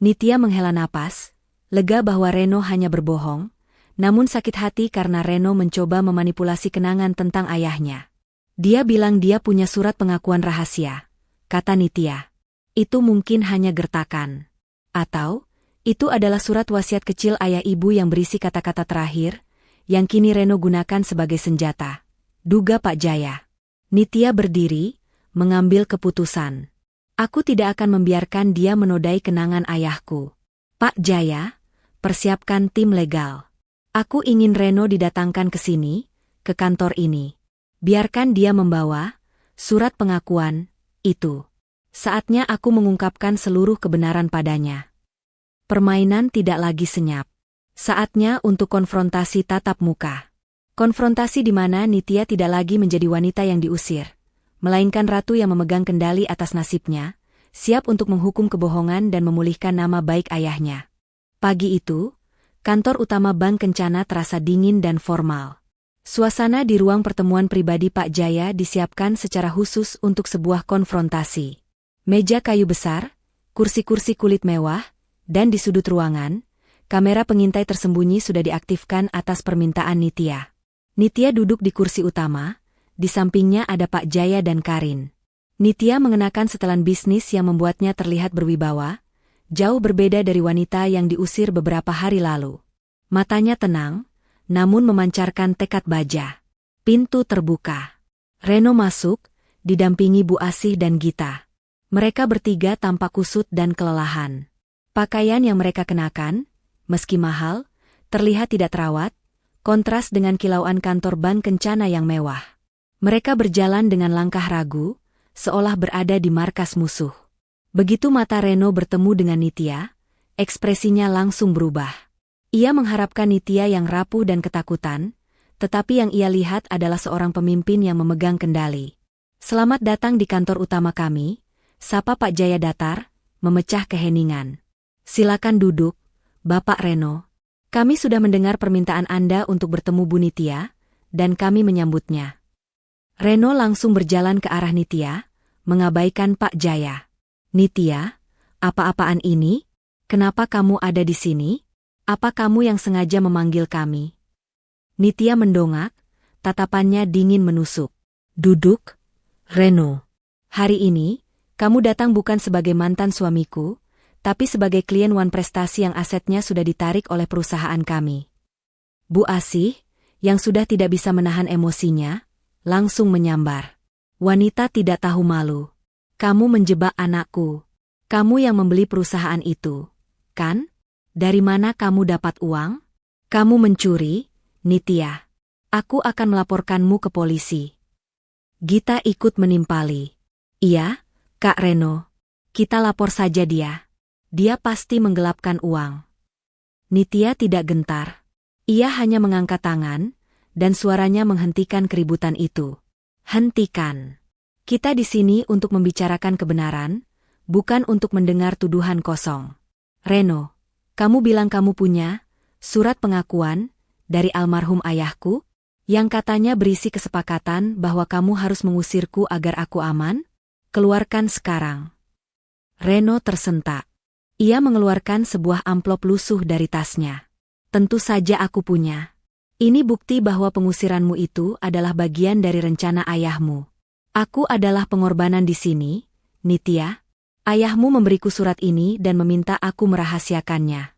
Speaker 1: Nitya menghela napas, lega bahwa Reno hanya berbohong, namun sakit hati karena Reno mencoba memanipulasi kenangan tentang ayahnya. Dia bilang dia punya surat pengakuan rahasia, kata Nitya. Itu mungkin hanya gertakan. Atau, itu adalah surat wasiat kecil ayah ibu yang berisi kata-kata terakhir, yang kini Reno gunakan sebagai senjata. Duga Pak Jaya. Nitya berdiri, mengambil keputusan. Aku tidak akan membiarkan dia menodai kenangan ayahku. Pak Jaya, persiapkan tim legal. Aku ingin Reno didatangkan ke sini, ke kantor ini. Biarkan dia membawa surat pengakuan itu. Saatnya aku mengungkapkan seluruh kebenaran padanya. Permainan tidak lagi senyap. Saatnya untuk konfrontasi tatap muka. Konfrontasi di mana Nitya tidak lagi menjadi wanita yang diusir, melainkan ratu yang memegang kendali atas nasibnya, siap untuk menghukum kebohongan dan memulihkan nama baik ayahnya. Pagi itu, kantor utama Bank Kencana terasa dingin dan formal. Suasana di ruang pertemuan pribadi Pak Jaya disiapkan secara khusus untuk sebuah konfrontasi. Meja kayu besar, kursi-kursi kulit mewah, dan di sudut ruangan, kamera pengintai tersembunyi sudah diaktifkan atas permintaan Nitya. Nitya duduk di kursi utama, di sampingnya ada Pak Jaya dan Karin. Nitya mengenakan setelan bisnis yang membuatnya terlihat berwibawa, jauh berbeda dari wanita yang diusir beberapa hari lalu. Matanya tenang, namun memancarkan tekad baja. Pintu terbuka. Reno masuk, didampingi Bu Asih dan Gita. Mereka bertiga tampak kusut dan kelelahan. Pakaian yang mereka kenakan, meski mahal, terlihat tidak terawat, kontras dengan kilauan kantor Bank Kencana yang mewah. Mereka berjalan dengan langkah ragu, seolah berada di markas musuh. Begitu mata Reno bertemu dengan Nitya, ekspresinya langsung berubah. Ia mengharapkan Nitya yang rapuh dan ketakutan, tetapi yang ia lihat adalah seorang pemimpin yang memegang kendali. Selamat datang di kantor utama kami, sapa Pak Jaya datar, memecah keheningan. Silakan duduk, Bapak Reno. Kami sudah mendengar permintaan Anda untuk bertemu Bu Nitya, dan kami menyambutnya. Reno langsung berjalan ke arah Nitya, mengabaikan Pak Jaya. Nitya, apa-apaan ini? Kenapa kamu ada di sini? Apa kamu yang sengaja memanggil kami? Nitya mendongak, tatapannya dingin menusuk. Duduk, Reno. Hari ini, kamu datang bukan sebagai mantan suamiku, tapi sebagai klien Wan Prestasi yang asetnya sudah ditarik oleh perusahaan kami. Bu Asih, yang sudah tidak bisa menahan emosinya, langsung menyambar. Wanita tidak tahu malu. Kamu menjebak anakku. Kamu yang membeli perusahaan itu, kan? Dari mana kamu dapat uang? Kamu mencuri, Nitya. Aku akan melaporkanmu ke polisi. Gita ikut menimpali. Iya, Kak Reno. Kita lapor saja dia. Dia pasti menggelapkan uang. Nitya tidak gentar. Ia hanya mengangkat tangan, dan suaranya menghentikan keributan itu. Hentikan. Kita di sini untuk membicarakan kebenaran, bukan untuk mendengar tuduhan kosong. Reno, kamu bilang kamu punya surat pengakuan dari almarhum ayahku, yang katanya berisi kesepakatan bahwa kamu harus mengusirku agar aku aman? Keluarkan sekarang. Reno tersentak. Ia mengeluarkan sebuah amplop lusuh dari tasnya. Tentu saja aku punya. Ini bukti bahwa pengusiranmu itu adalah bagian dari rencana ayahmu. Aku adalah pengorbanan di sini, Nitya. Ayahmu memberiku surat ini dan meminta aku merahasiakannya.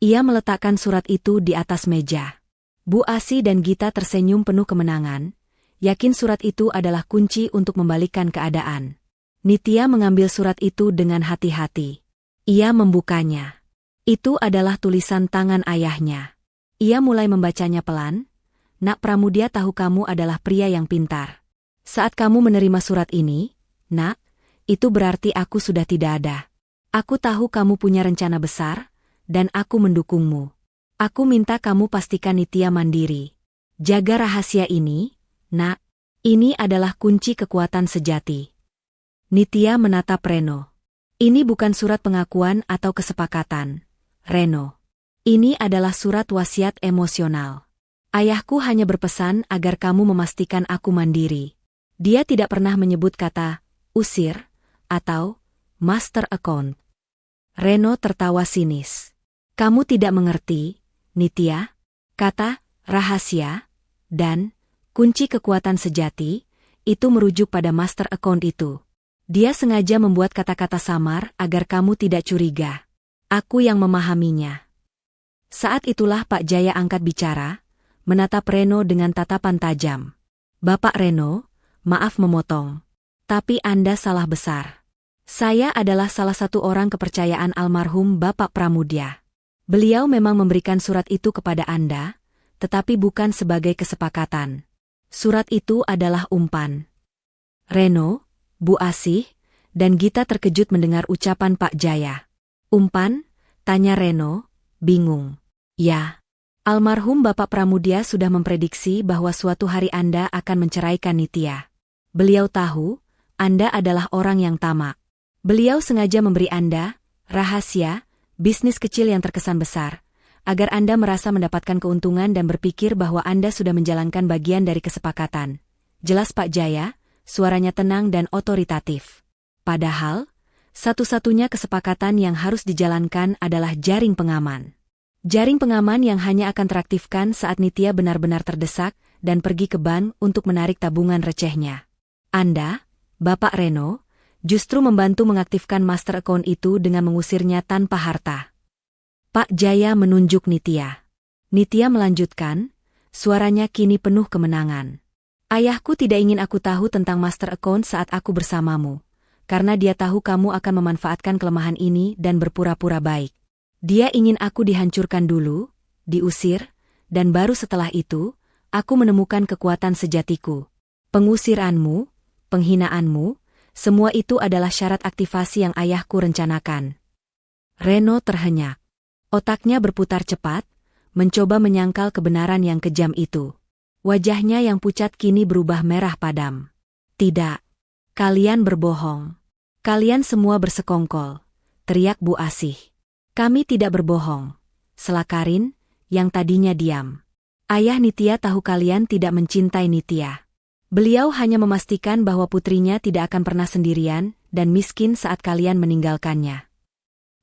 Speaker 1: Ia meletakkan surat itu di atas meja. Bu Asi dan Gita tersenyum penuh kemenangan, yakin surat itu adalah kunci untuk membalikkan keadaan. Nitya mengambil surat itu dengan hati-hati. Ia membukanya. Itu adalah tulisan tangan ayahnya. Ia mulai membacanya pelan. Nak Pramudia tahu kamu adalah pria yang pintar. Saat kamu menerima surat ini, Nak, itu berarti aku sudah tidak ada. Aku tahu kamu punya rencana besar, dan aku mendukungmu. Aku minta kamu pastikan Nitya mandiri. Jaga rahasia ini, Nak. Ini adalah kunci kekuatan sejati. Nitya menatap Reno. Ini bukan surat pengakuan atau kesepakatan, Reno. Ini adalah surat wasiat emosional. Ayahku hanya berpesan agar kamu memastikan aku mandiri. Dia tidak pernah menyebut kata usir atau master account. Reno tertawa sinis. Kamu tidak mengerti, Nitya. Kata rahasia dan kunci kekuatan sejati itu merujuk pada master account itu. Dia sengaja membuat kata-kata samar agar kamu tidak curiga. Aku yang memahaminya. Saat itulah Pak Jaya angkat bicara, menatap Reno dengan tatapan tajam. Bapak Reno, maaf memotong. Tapi Anda salah besar. Saya adalah salah satu orang kepercayaan almarhum Bapak Pramudia. Beliau memang memberikan surat itu kepada Anda, tetapi bukan sebagai kesepakatan. Surat itu adalah umpan. Reno, Bu Asih, dan Gita terkejut mendengar ucapan Pak Jaya. Umpan? Tanya Reno, bingung. Ya. Almarhum Bapak Pramudia sudah memprediksi bahwa suatu hari Anda akan menceraikan Nitya. Beliau tahu, Anda adalah orang yang tamak. Beliau sengaja memberi Anda rahasia, bisnis kecil yang terkesan besar, agar Anda merasa mendapatkan keuntungan dan berpikir bahwa Anda sudah menjalankan bagian dari kesepakatan. Jelas Pak Jaya, suaranya tenang dan otoritatif. Padahal, satu-satunya kesepakatan yang harus dijalankan adalah jaring pengaman. Jaring pengaman yang hanya akan teraktifkan saat Nitya benar-benar terdesak dan pergi ke bank untuk menarik tabungan recehnya. Anda, Bapak Reno, justru membantu mengaktifkan master account itu dengan mengusirnya tanpa harta. Pak Jaya menunjuk Nitya. Nitya melanjutkan, suaranya kini penuh kemenangan. Ayahku tidak ingin aku tahu tentang master account saat aku bersamamu, karena dia tahu kamu akan memanfaatkan kelemahan ini dan berpura-pura baik. Dia ingin aku dihancurkan dulu, diusir, dan baru setelah itu, aku menemukan kekuatan sejatiku. Pengusiranmu, penghinaanmu, semua itu adalah syarat aktivasi yang ayahku rencanakan. Reno terhenyak. Otaknya berputar cepat, mencoba menyangkal kebenaran yang kejam itu. Wajahnya yang pucat kini berubah merah padam. Tidak. Kalian berbohong. Kalian semua bersekongkol, teriak Bu Asih. Kami tidak berbohong, sela Karin, yang tadinya diam. Ayah Nitya tahu kalian tidak mencintai Nitya. Beliau hanya memastikan bahwa putrinya tidak akan pernah sendirian dan miskin saat kalian meninggalkannya.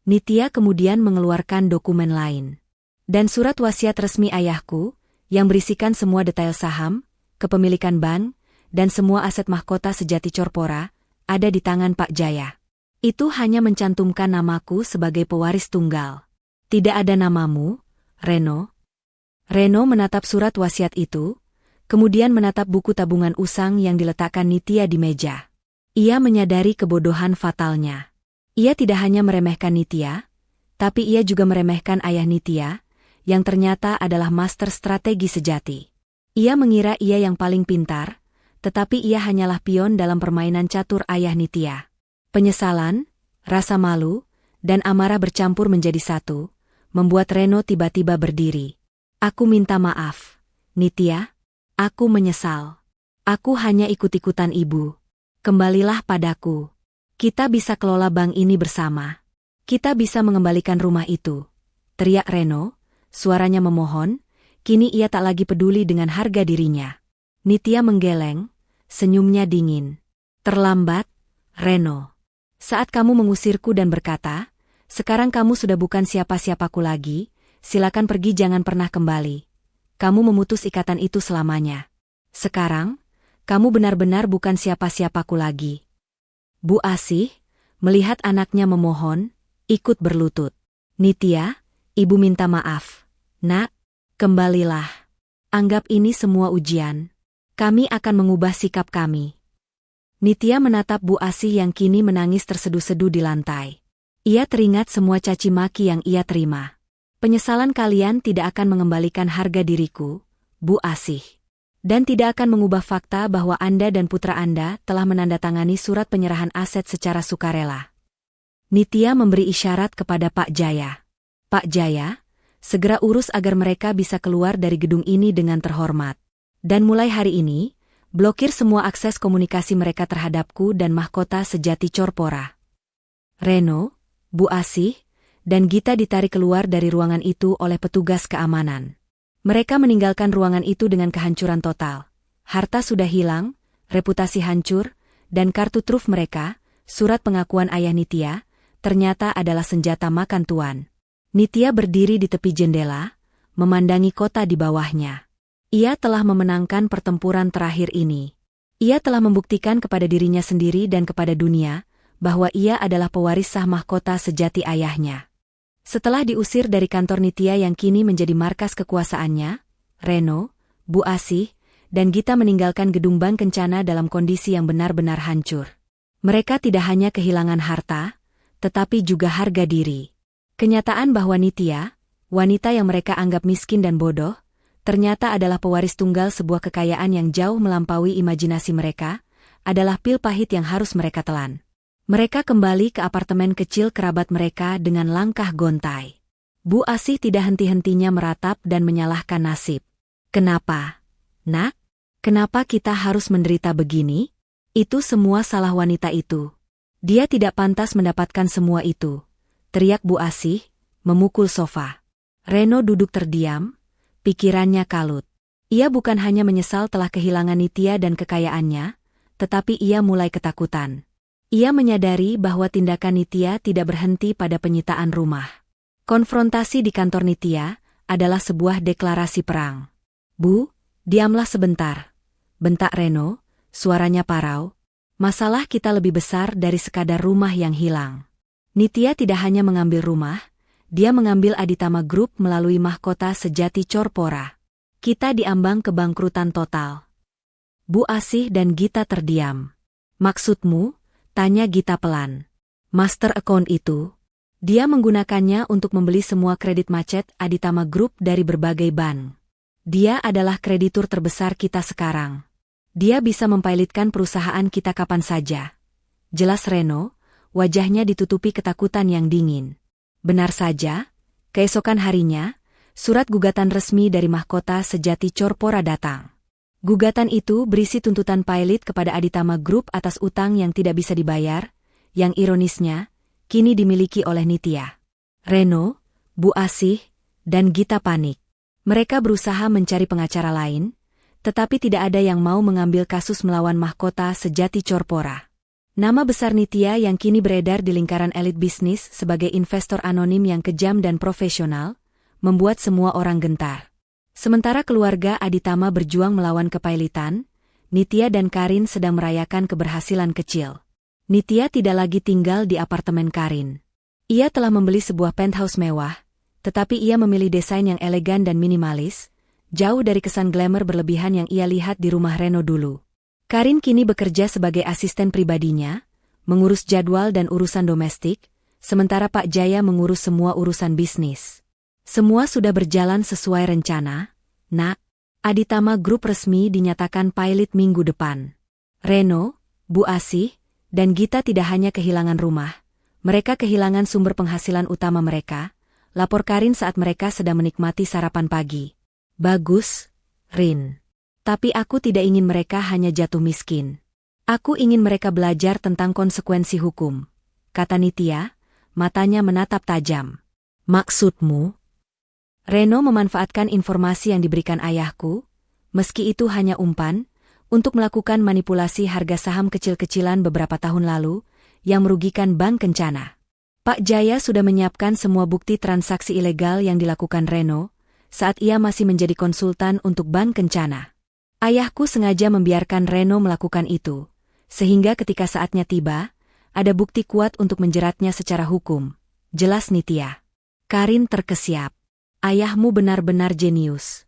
Speaker 1: Nitya kemudian mengeluarkan dokumen lain. Dan surat wasiat resmi ayahku, yang berisikan semua detail saham, kepemilikan bank, dan semua aset mahkota sejati Corpora, ada di tangan Pak Jaya. Itu hanya mencantumkan namaku sebagai pewaris tunggal. Tidak ada namamu, Reno. Reno menatap surat wasiat itu, kemudian menatap buku tabungan usang yang diletakkan Nitya di meja. Ia menyadari kebodohan fatalnya. Ia tidak hanya meremehkan Nitya, tapi ia juga meremehkan ayah Nitya, yang ternyata adalah master strategi sejati. Ia mengira ia yang paling pintar, tetapi ia hanyalah pion dalam permainan catur ayah Nitya. Penyesalan, rasa malu, dan amarah bercampur menjadi satu, membuat Reno tiba-tiba berdiri. Aku minta maaf, Nitya. Aku menyesal. Aku hanya ikut-ikutan ibu. Kembalilah padaku. Kita bisa kelola bank ini bersama. Kita bisa mengembalikan rumah itu. Teriak Reno, suaranya memohon, kini ia tak lagi peduli dengan harga dirinya. Nitya menggeleng, senyumnya dingin. Terlambat, Reno. Saat kamu mengusirku dan berkata, sekarang kamu sudah bukan siapa-siapaku lagi, silakan pergi jangan pernah kembali. Kamu memutus ikatan itu selamanya. Sekarang, kamu benar-benar bukan siapa-siapaku lagi. Bu Asih, melihat anaknya memohon, ikut berlutut. Nitya, ibu minta maaf. Nak, kembalilah. Anggap ini semua ujian. Kami akan mengubah sikap kami. Nitya menatap Bu Asih yang kini menangis terseduh-seduh di lantai. Ia teringat semua caci maki yang ia terima. Penyesalan kalian tidak akan mengembalikan harga diriku, Bu Asih. Dan tidak akan mengubah fakta bahwa Anda dan putra Anda telah menandatangani surat penyerahan aset secara sukarela. Nitya memberi isyarat kepada Pak Jaya. Pak Jaya, segera urus agar mereka bisa keluar dari gedung ini dengan terhormat. Dan mulai hari ini, blokir semua akses komunikasi mereka terhadapku dan mahkota sejati Corpora. Reno, Bu Asih, dan Gita ditarik keluar dari ruangan itu oleh petugas keamanan. Mereka meninggalkan ruangan itu dengan kehancuran total. Harta sudah hilang, reputasi hancur, dan kartu truf mereka, surat pengakuan ayah Nitya, ternyata adalah senjata makan tuan. Nitya berdiri di tepi jendela, memandangi kota di bawahnya. Ia telah memenangkan pertempuran terakhir ini. Ia telah membuktikan kepada dirinya sendiri dan kepada dunia, bahwa ia adalah pewaris sah mahkota sejati ayahnya. Setelah diusir dari kantor Nitya yang kini menjadi markas kekuasaannya, Reno, Bu Asih, dan Gita meninggalkan gedung bank kencana dalam kondisi yang benar-benar hancur. Mereka tidak hanya kehilangan harta, tetapi juga harga diri. Kenyataan bahwa Nitya, wanita yang mereka anggap miskin dan bodoh, ternyata adalah pewaris tunggal sebuah kekayaan yang jauh melampaui imajinasi mereka, adalah pil pahit yang harus mereka telan. Mereka kembali ke apartemen kecil kerabat mereka dengan langkah gontai. Bu Asih tidak henti-hentinya meratap dan menyalahkan nasib. Kenapa? Nak? Kenapa kita harus menderita begini? Itu semua salah wanita itu. Dia tidak pantas mendapatkan semua itu. Teriak Bu Asih, memukul sofa. Reno duduk terdiam, pikirannya kalut. Ia bukan hanya menyesal telah kehilangan Nitya dan kekayaannya, tetapi ia mulai ketakutan. Ia menyadari bahwa tindakan Nitya tidak berhenti pada penyitaan rumah. Konfrontasi di kantor Nitya adalah sebuah deklarasi perang. Bu, diamlah sebentar. Bentak Reno, suaranya parau. Masalah kita lebih besar dari sekadar rumah yang hilang. Nitya tidak hanya mengambil rumah, dia mengambil Aditama Group melalui mahkota sejati Corpora. Kita diambang kebangkrutan total. Bu Asih dan Gita terdiam. Maksudmu? Tanya Gita pelan. Master account itu, dia menggunakannya untuk membeli semua kredit macet Aditama Group dari berbagai bank. Dia adalah kreditur terbesar kita sekarang. Dia bisa mempilotkan perusahaan kita kapan saja. Jelas Reno, wajahnya ditutupi ketakutan yang dingin. Benar saja, keesokan harinya, surat gugatan resmi dari mahkota sejati Corpora datang. Gugatan itu berisi tuntutan pilot kepada Aditama Group atas utang yang tidak bisa dibayar, yang ironisnya, kini dimiliki oleh Nitya. Reno, Bu Asih, dan Gita panik. Mereka berusaha mencari pengacara lain, tetapi tidak ada yang mau mengambil kasus melawan mahkota sejati Corpora. Nama besar Nitya yang kini beredar di lingkaran elit bisnis sebagai investor anonim yang kejam dan profesional, membuat semua orang gentar. Sementara keluarga Aditama berjuang melawan kepailitan, Nitya dan Karin sedang merayakan keberhasilan kecil. Nitya tidak lagi tinggal di apartemen Karin. Ia telah membeli sebuah penthouse mewah, tetapi ia memilih desain yang elegan dan minimalis, jauh dari kesan glamour berlebihan yang ia lihat di rumah Reno dulu. Karin kini bekerja sebagai asisten pribadinya, mengurus jadwal dan urusan domestik, sementara Pak Jaya mengurus semua urusan bisnis. Semua sudah berjalan sesuai rencana, Nak. Aditama Group resmi dinyatakan pilot minggu depan. Reno, Bu Asih, dan Gita tidak hanya kehilangan rumah, mereka kehilangan sumber penghasilan utama mereka, lapor Karin saat mereka sedang menikmati sarapan pagi. Bagus, Rin. Tapi aku tidak ingin mereka hanya jatuh miskin. Aku ingin mereka belajar tentang konsekuensi hukum, kata Nitya, matanya menatap tajam. Maksudmu? Reno memanfaatkan informasi yang diberikan ayahku, meski itu hanya umpan, untuk melakukan manipulasi harga saham kecil-kecilan beberapa tahun lalu, yang merugikan Bank Kencana. Pak Jaya sudah menyiapkan semua bukti transaksi ilegal yang dilakukan Reno, saat ia masih menjadi konsultan untuk Bank Kencana. Ayahku sengaja membiarkan Reno melakukan itu, sehingga ketika saatnya tiba, ada bukti kuat untuk menjeratnya secara hukum. Jelas Nitya. Karin terkesiap. Ayahmu benar-benar jenius.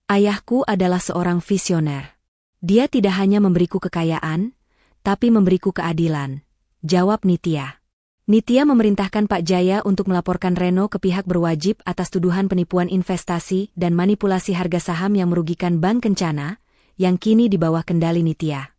Speaker 1: Ayahku adalah seorang visioner. Dia tidak hanya memberiku kekayaan, tapi memberiku keadilan, jawab Nitya. Nitya memerintahkan Pak Jaya untuk melaporkan Reno ke pihak berwajib atas tuduhan penipuan investasi dan manipulasi harga saham yang merugikan Bank Kencana, yang kini di bawah kendali Nitya.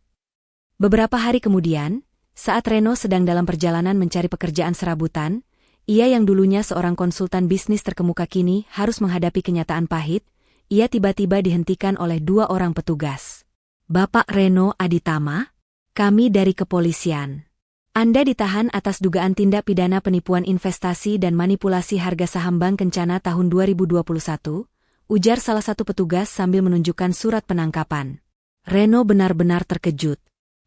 Speaker 1: Beberapa hari kemudian, saat Reno sedang dalam perjalanan mencari pekerjaan serabutan, ia yang dulunya seorang konsultan bisnis terkemuka kini harus menghadapi kenyataan pahit, ia tiba-tiba dihentikan oleh 2 orang petugas. Bapak Reno Aditama, kami dari kepolisian. Anda ditahan atas dugaan tindak pidana penipuan investasi dan manipulasi harga saham Bank Kencana tahun 2021, ujar salah satu petugas sambil menunjukkan surat penangkapan. Reno benar-benar terkejut.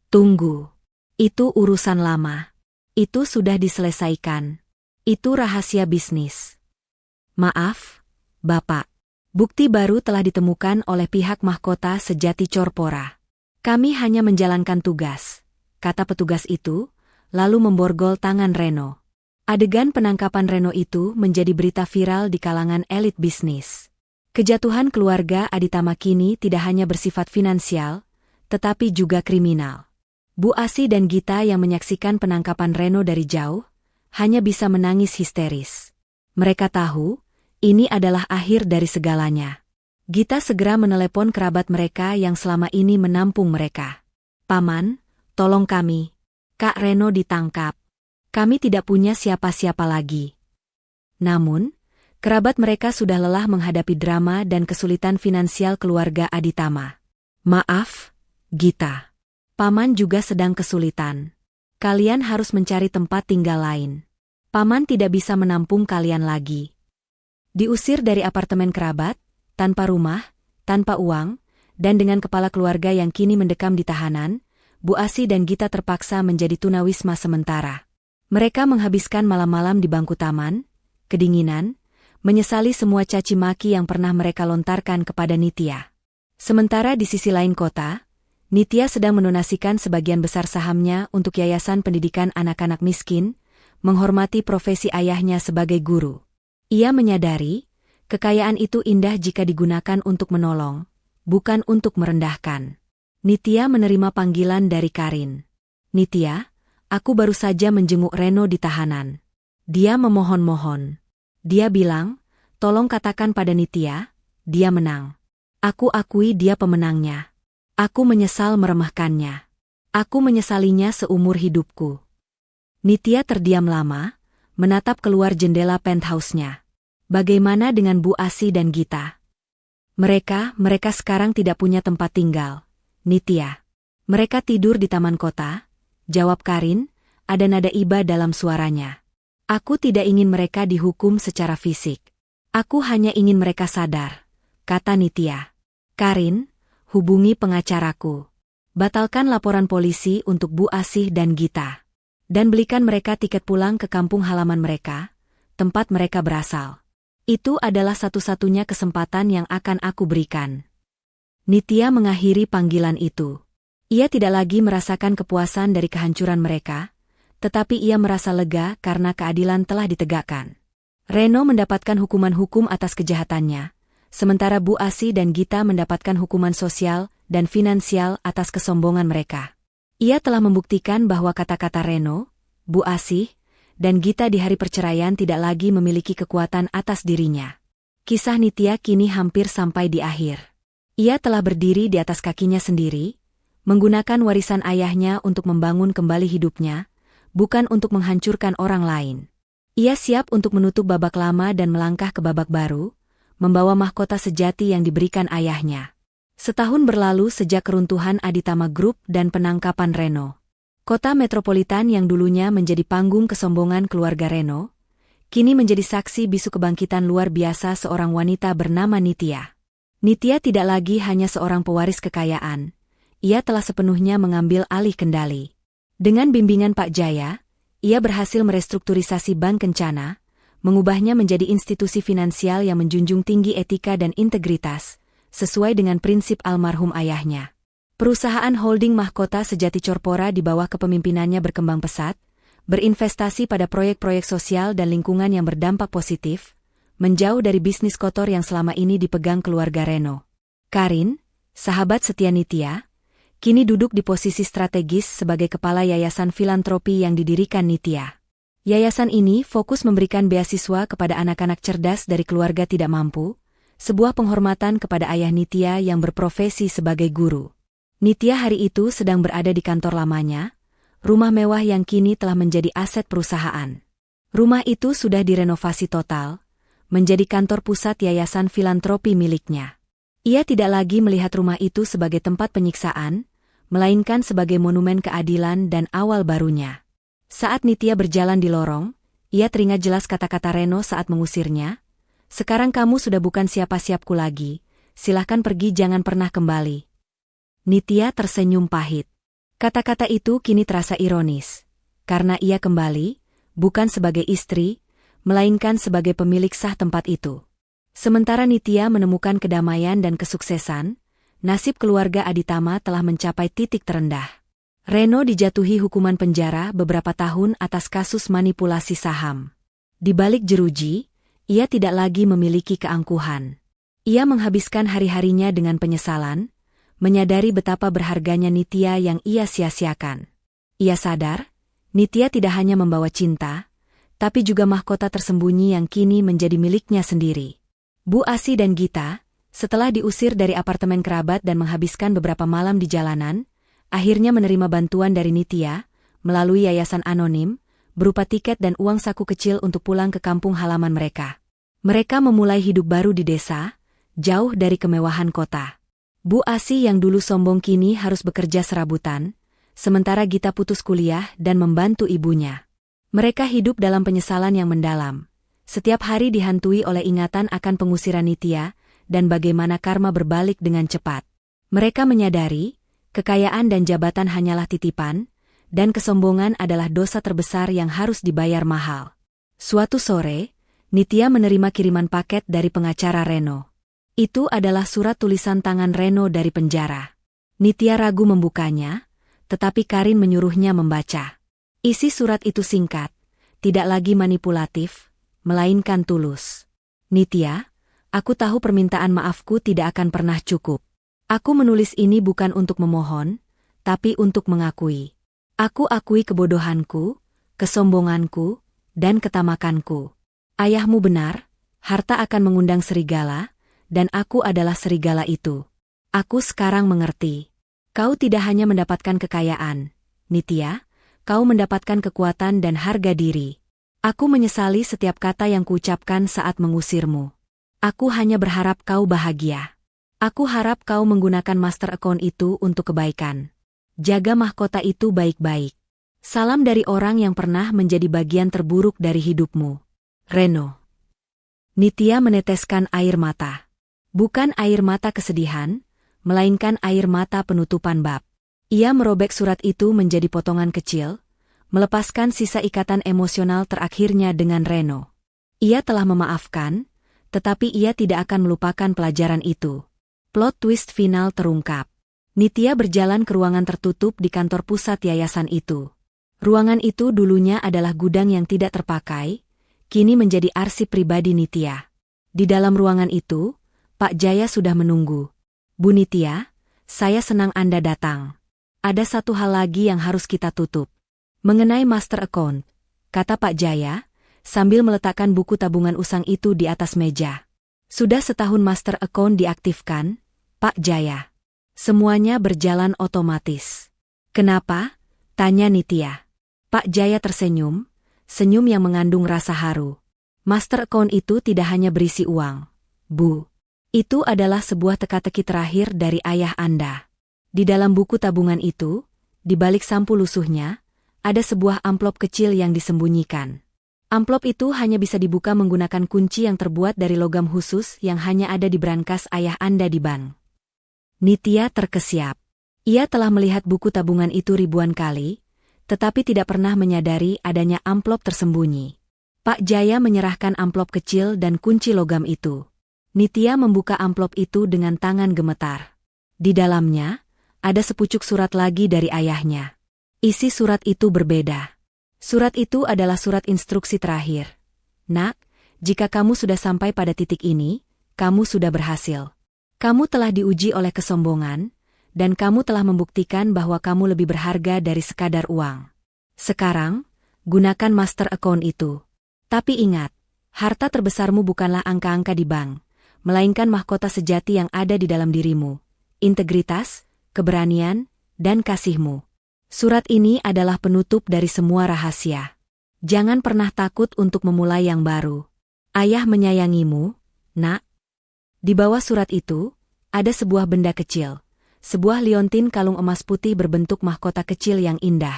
Speaker 1: Tunggu. Itu urusan lama. Itu sudah diselesaikan. Itu rahasia bisnis. Maaf, Bapak. Bukti baru telah ditemukan oleh pihak mahkota sejati Corpora. Kami hanya menjalankan tugas, kata petugas itu, lalu memborgol tangan Reno. Adegan penangkapan Reno itu menjadi berita viral di kalangan elit bisnis. Kejatuhan keluarga Aditama kini tidak hanya bersifat finansial, tetapi juga kriminal. Bu Asih dan Gita yang menyaksikan penangkapan Reno dari jauh, hanya bisa menangis histeris. Mereka tahu, ini adalah akhir dari segalanya. Gita segera menelepon kerabat mereka yang selama ini menampung mereka. Paman, tolong kami. Kak Reno ditangkap. Kami tidak punya siapa-siapa lagi. Namun, kerabat mereka sudah lelah menghadapi drama dan kesulitan finansial keluarga Aditama. Maaf, Gita. Paman juga sedang kesulitan. Kalian harus mencari tempat tinggal lain. Paman tidak bisa menampung kalian lagi. Diusir dari apartemen kerabat, tanpa rumah, tanpa uang, dan dengan kepala keluarga yang kini mendekam di tahanan, Bu Asih dan Gita terpaksa menjadi tunawisma sementara. Mereka menghabiskan malam-malam di bangku taman, kedinginan, menyesali semua caci maki yang pernah mereka lontarkan kepada Nitya. Sementara di sisi lain kota, Nitya sedang mendonasikan sebagian besar sahamnya untuk yayasan pendidikan anak-anak miskin, menghormati profesi ayahnya sebagai guru. Ia menyadari, kekayaan itu indah jika digunakan untuk menolong, bukan untuk merendahkan. Nitya menerima panggilan dari Karin. Nitya, aku baru saja menjenguk Reno di tahanan. Dia memohon-mohon. Dia bilang, tolong katakan pada Nitya, dia menang. Aku akui dia pemenangnya. Aku menyesal meremehkannya. Aku menyesalinya seumur hidupku. Nitya terdiam lama, menatap keluar jendela penthouse-nya. Bagaimana dengan Bu Asih dan Gita? Mereka sekarang tidak punya tempat tinggal. Nitya. Mereka tidur di taman kota, jawab Karin, ada nada iba dalam suaranya. Aku tidak ingin mereka dihukum secara fisik. Aku hanya ingin mereka sadar, kata Nitya. Karin, hubungi pengacaraku. Batalkan laporan polisi untuk Bu Asih dan Gita. Dan belikan mereka tiket pulang ke kampung halaman mereka, tempat mereka berasal. Itu adalah satu-satunya kesempatan yang akan aku berikan. Nitya mengakhiri panggilan itu. Ia tidak lagi merasakan kepuasan dari kehancuran mereka, tetapi ia merasa lega karena keadilan telah ditegakkan. Reno mendapatkan hukuman hukum atas kejahatannya, sementara Bu Asih dan Gita mendapatkan hukuman sosial dan finansial atas kesombongan mereka. Ia telah membuktikan bahwa kata-kata Reno, Bu Asih, dan Gita di hari perceraian tidak lagi memiliki kekuatan atas dirinya. Kisah Nitya kini hampir sampai di akhir. Ia telah berdiri di atas kakinya sendiri, menggunakan warisan ayahnya untuk membangun kembali hidupnya, bukan untuk menghancurkan orang lain. Ia siap untuk menutup babak lama dan melangkah ke babak baru, membawa mahkota sejati yang diberikan ayahnya. Setahun berlalu sejak keruntuhan Aditama Group dan penangkapan Reno. Kota metropolitan yang dulunya menjadi panggung kesombongan keluarga Reno, kini menjadi saksi bisu kebangkitan luar biasa seorang wanita bernama Nitya. Nitya tidak lagi hanya seorang pewaris kekayaan, ia telah sepenuhnya mengambil alih kendali. Dengan bimbingan Pak Jaya, ia berhasil merestrukturisasi Bank Kencana, mengubahnya menjadi institusi finansial yang menjunjung tinggi etika dan integritas, sesuai dengan prinsip almarhum ayahnya. Perusahaan holding Mahkota Sejati Corpora di bawah kepemimpinannya berkembang pesat, berinvestasi pada proyek-proyek sosial dan lingkungan yang berdampak positif, menjauh dari bisnis kotor yang selama ini dipegang keluarga Reno. Karin, sahabat setia Nitya, kini duduk di posisi strategis sebagai kepala yayasan filantropi yang didirikan Nitya. Yayasan ini fokus memberikan beasiswa kepada anak-anak cerdas dari keluarga tidak mampu, sebuah penghormatan kepada ayah Nitya yang berprofesi sebagai guru. Nitya hari itu sedang berada di kantor lamanya, rumah mewah yang kini telah menjadi aset perusahaan. Rumah itu sudah direnovasi total, menjadi kantor pusat yayasan filantropi miliknya. Ia tidak lagi melihat rumah itu sebagai tempat penyiksaan, melainkan sebagai monumen keadilan dan awal barunya. Saat Nitya berjalan di lorong, ia teringat jelas kata-kata Reno saat mengusirnya, "Sekarang kamu sudah bukan siapa-siapku lagi, silahkan pergi jangan pernah kembali." Nitya tersenyum pahit. Kata-kata itu kini terasa ironis, karena ia kembali, bukan sebagai istri, melainkan sebagai pemilik sah tempat itu. Sementara Nitya menemukan kedamaian dan kesuksesan, nasib keluarga Aditama telah mencapai titik terendah. Reno dijatuhi hukuman penjara beberapa tahun atas kasus manipulasi saham. Di balik jeruji, ia tidak lagi memiliki keangkuhan. Ia menghabiskan hari-harinya dengan penyesalan, menyadari betapa berharganya Nitya yang ia sia-siakan. Ia sadar, Nitya tidak hanya membawa cinta, tapi juga mahkota tersembunyi yang kini menjadi miliknya sendiri. Bu Asih dan Gita, setelah diusir dari apartemen kerabat dan menghabiskan beberapa malam di jalanan, akhirnya menerima bantuan dari Nitya, melalui yayasan anonim, berupa tiket dan uang saku kecil untuk pulang ke kampung halaman mereka. Mereka memulai hidup baru di desa, jauh dari kemewahan kota. Bu Asih yang dulu sombong kini harus bekerja serabutan, sementara Gita putus kuliah dan membantu ibunya. Mereka hidup dalam penyesalan yang mendalam. Setiap hari dihantui oleh ingatan akan pengusiran Nitya, dan bagaimana karma berbalik dengan cepat. Mereka menyadari, kekayaan dan jabatan hanyalah titipan, dan kesombongan adalah dosa terbesar yang harus dibayar mahal. Suatu sore, Nitya menerima kiriman paket dari pengacara Reno. Itu adalah surat tulisan tangan Reno dari penjara. Nitya ragu membukanya, tetapi Karin menyuruhnya membaca. Isi surat itu singkat, tidak lagi manipulatif, melainkan tulus. "Nitya, aku tahu permintaan maafku tidak akan pernah cukup. Aku menulis ini bukan untuk memohon, tapi untuk mengakui. Aku akui kebodohanku, kesombonganku, dan ketamakanku. Ayahmu benar, harta akan mengundang serigala, dan aku adalah serigala itu. Aku sekarang mengerti. Kau tidak hanya mendapatkan kekayaan, Nitya, kau mendapatkan kekuatan dan harga diri. Aku menyesali setiap kata yang kuucapkan saat mengusirmu. Aku hanya berharap kau bahagia. Aku harap kau menggunakan master account itu untuk kebaikan. Jaga mahkota itu baik-baik. Salam dari orang yang pernah menjadi bagian terburuk dari hidupmu. Reno." Nitya meneteskan air mata. Bukan air mata kesedihan, melainkan air mata penutupan bab. Ia merobek surat itu menjadi potongan kecil, melepaskan sisa ikatan emosional terakhirnya dengan Reno. Ia telah memaafkan, tetapi ia tidak akan melupakan pelajaran itu. Plot twist final terungkap. Nitya berjalan ke ruangan tertutup di kantor pusat yayasan itu. Ruangan itu dulunya adalah gudang yang tidak terpakai, kini menjadi arsip pribadi Nitya. Di dalam ruangan itu, Pak Jaya sudah menunggu. Bu Nitya, saya senang Anda datang. Ada satu hal lagi yang harus kita tutup. Mengenai master account, kata Pak Jaya, sambil meletakkan buku tabungan usang itu di atas meja. Sudah setahun master account diaktifkan, Pak Jaya. Semuanya berjalan otomatis. Kenapa? Tanya Nitya. Pak Jaya tersenyum, senyum yang mengandung rasa haru. Master account itu tidak hanya berisi uang, Bu. Itu adalah sebuah teka-teki terakhir dari ayah Anda. Di dalam buku tabungan itu, di balik sampul lusuhnya, ada sebuah amplop kecil yang disembunyikan. Amplop itu hanya bisa dibuka menggunakan kunci yang terbuat dari logam khusus yang hanya ada di brankas ayah Anda di bank. Nitya terkesiap. Ia telah melihat buku tabungan itu ribuan kali, tetapi tidak pernah menyadari adanya amplop tersembunyi. Pak Jaya menyerahkan amplop kecil dan kunci logam itu. Nitya membuka amplop itu dengan tangan gemetar. Di dalamnya, ada sepucuk surat lagi dari ayahnya. Isi surat itu berbeda. Surat itu adalah surat instruksi terakhir. Nak, jika kamu sudah sampai pada titik ini, kamu sudah berhasil. Kamu telah diuji oleh kesombongan, dan kamu telah membuktikan bahwa kamu lebih berharga dari sekadar uang. Sekarang, gunakan master account itu. Tapi ingat, harta terbesarmu bukanlah angka-angka di bank, melainkan mahkota sejati yang ada di dalam dirimu, integritas, keberanian, dan kasihmu. Surat ini adalah penutup dari semua rahasia. Jangan pernah takut untuk memulai yang baru. Ayah menyayangimu, Nak. Di bawah surat itu, ada sebuah benda kecil, sebuah liontin kalung emas putih berbentuk mahkota kecil yang indah.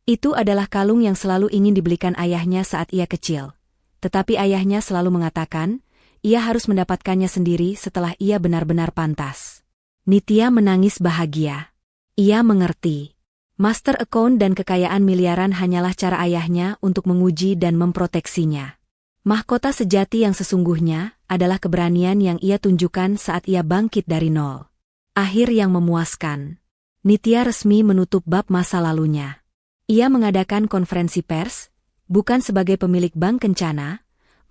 Speaker 1: Itu adalah kalung yang selalu ingin dibelikan ayahnya saat ia kecil. Tetapi ayahnya selalu mengatakan, ia harus mendapatkannya sendiri setelah ia benar-benar pantas. Nitya menangis bahagia. Ia mengerti. Master account dan kekayaan miliaran hanyalah cara ayahnya untuk menguji dan memproteksinya. Mahkota sejati yang sesungguhnya adalah keberanian yang ia tunjukkan saat ia bangkit dari nol. Akhir yang memuaskan. Nitya resmi menutup bab masa lalunya. Ia mengadakan konferensi pers, bukan sebagai pemilik bank kencana,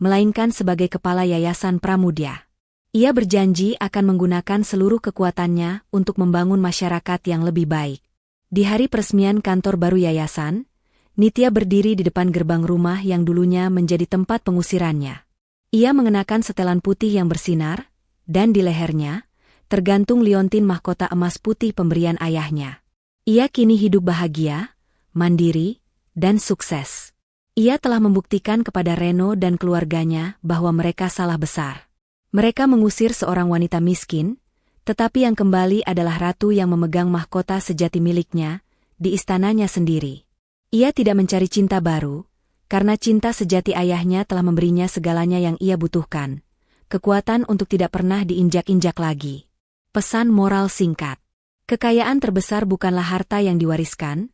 Speaker 1: melainkan sebagai kepala Yayasan Pramudya. Ia berjanji akan menggunakan seluruh kekuatannya untuk membangun masyarakat yang lebih baik. Di hari peresmian kantor baru yayasan, Nitya berdiri di depan gerbang rumah yang dulunya menjadi tempat pengusirannya. Ia mengenakan setelan putih yang bersinar, dan di lehernya, tergantung liontin mahkota emas putih pemberian ayahnya. Ia kini hidup bahagia, mandiri, dan sukses. Ia telah membuktikan kepada Reno dan keluarganya bahwa mereka salah besar. Mereka mengusir seorang wanita miskin, tetapi yang kembali adalah ratu yang memegang mahkota sejati miliknya, di istananya sendiri. Ia tidak mencari cinta baru, karena cinta sejati ayahnya telah memberinya segalanya yang ia butuhkan, kekuatan untuk tidak pernah diinjak-injak lagi. Pesan moral singkat. Kekayaan terbesar bukanlah harta yang diwariskan,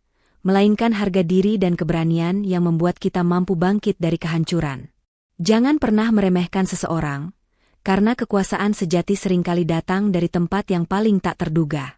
Speaker 1: melainkan harga diri dan keberanian yang membuat kita mampu bangkit dari kehancuran. Jangan pernah meremehkan seseorang, karena kekuasaan sejati seringkali datang dari tempat yang paling tak terduga.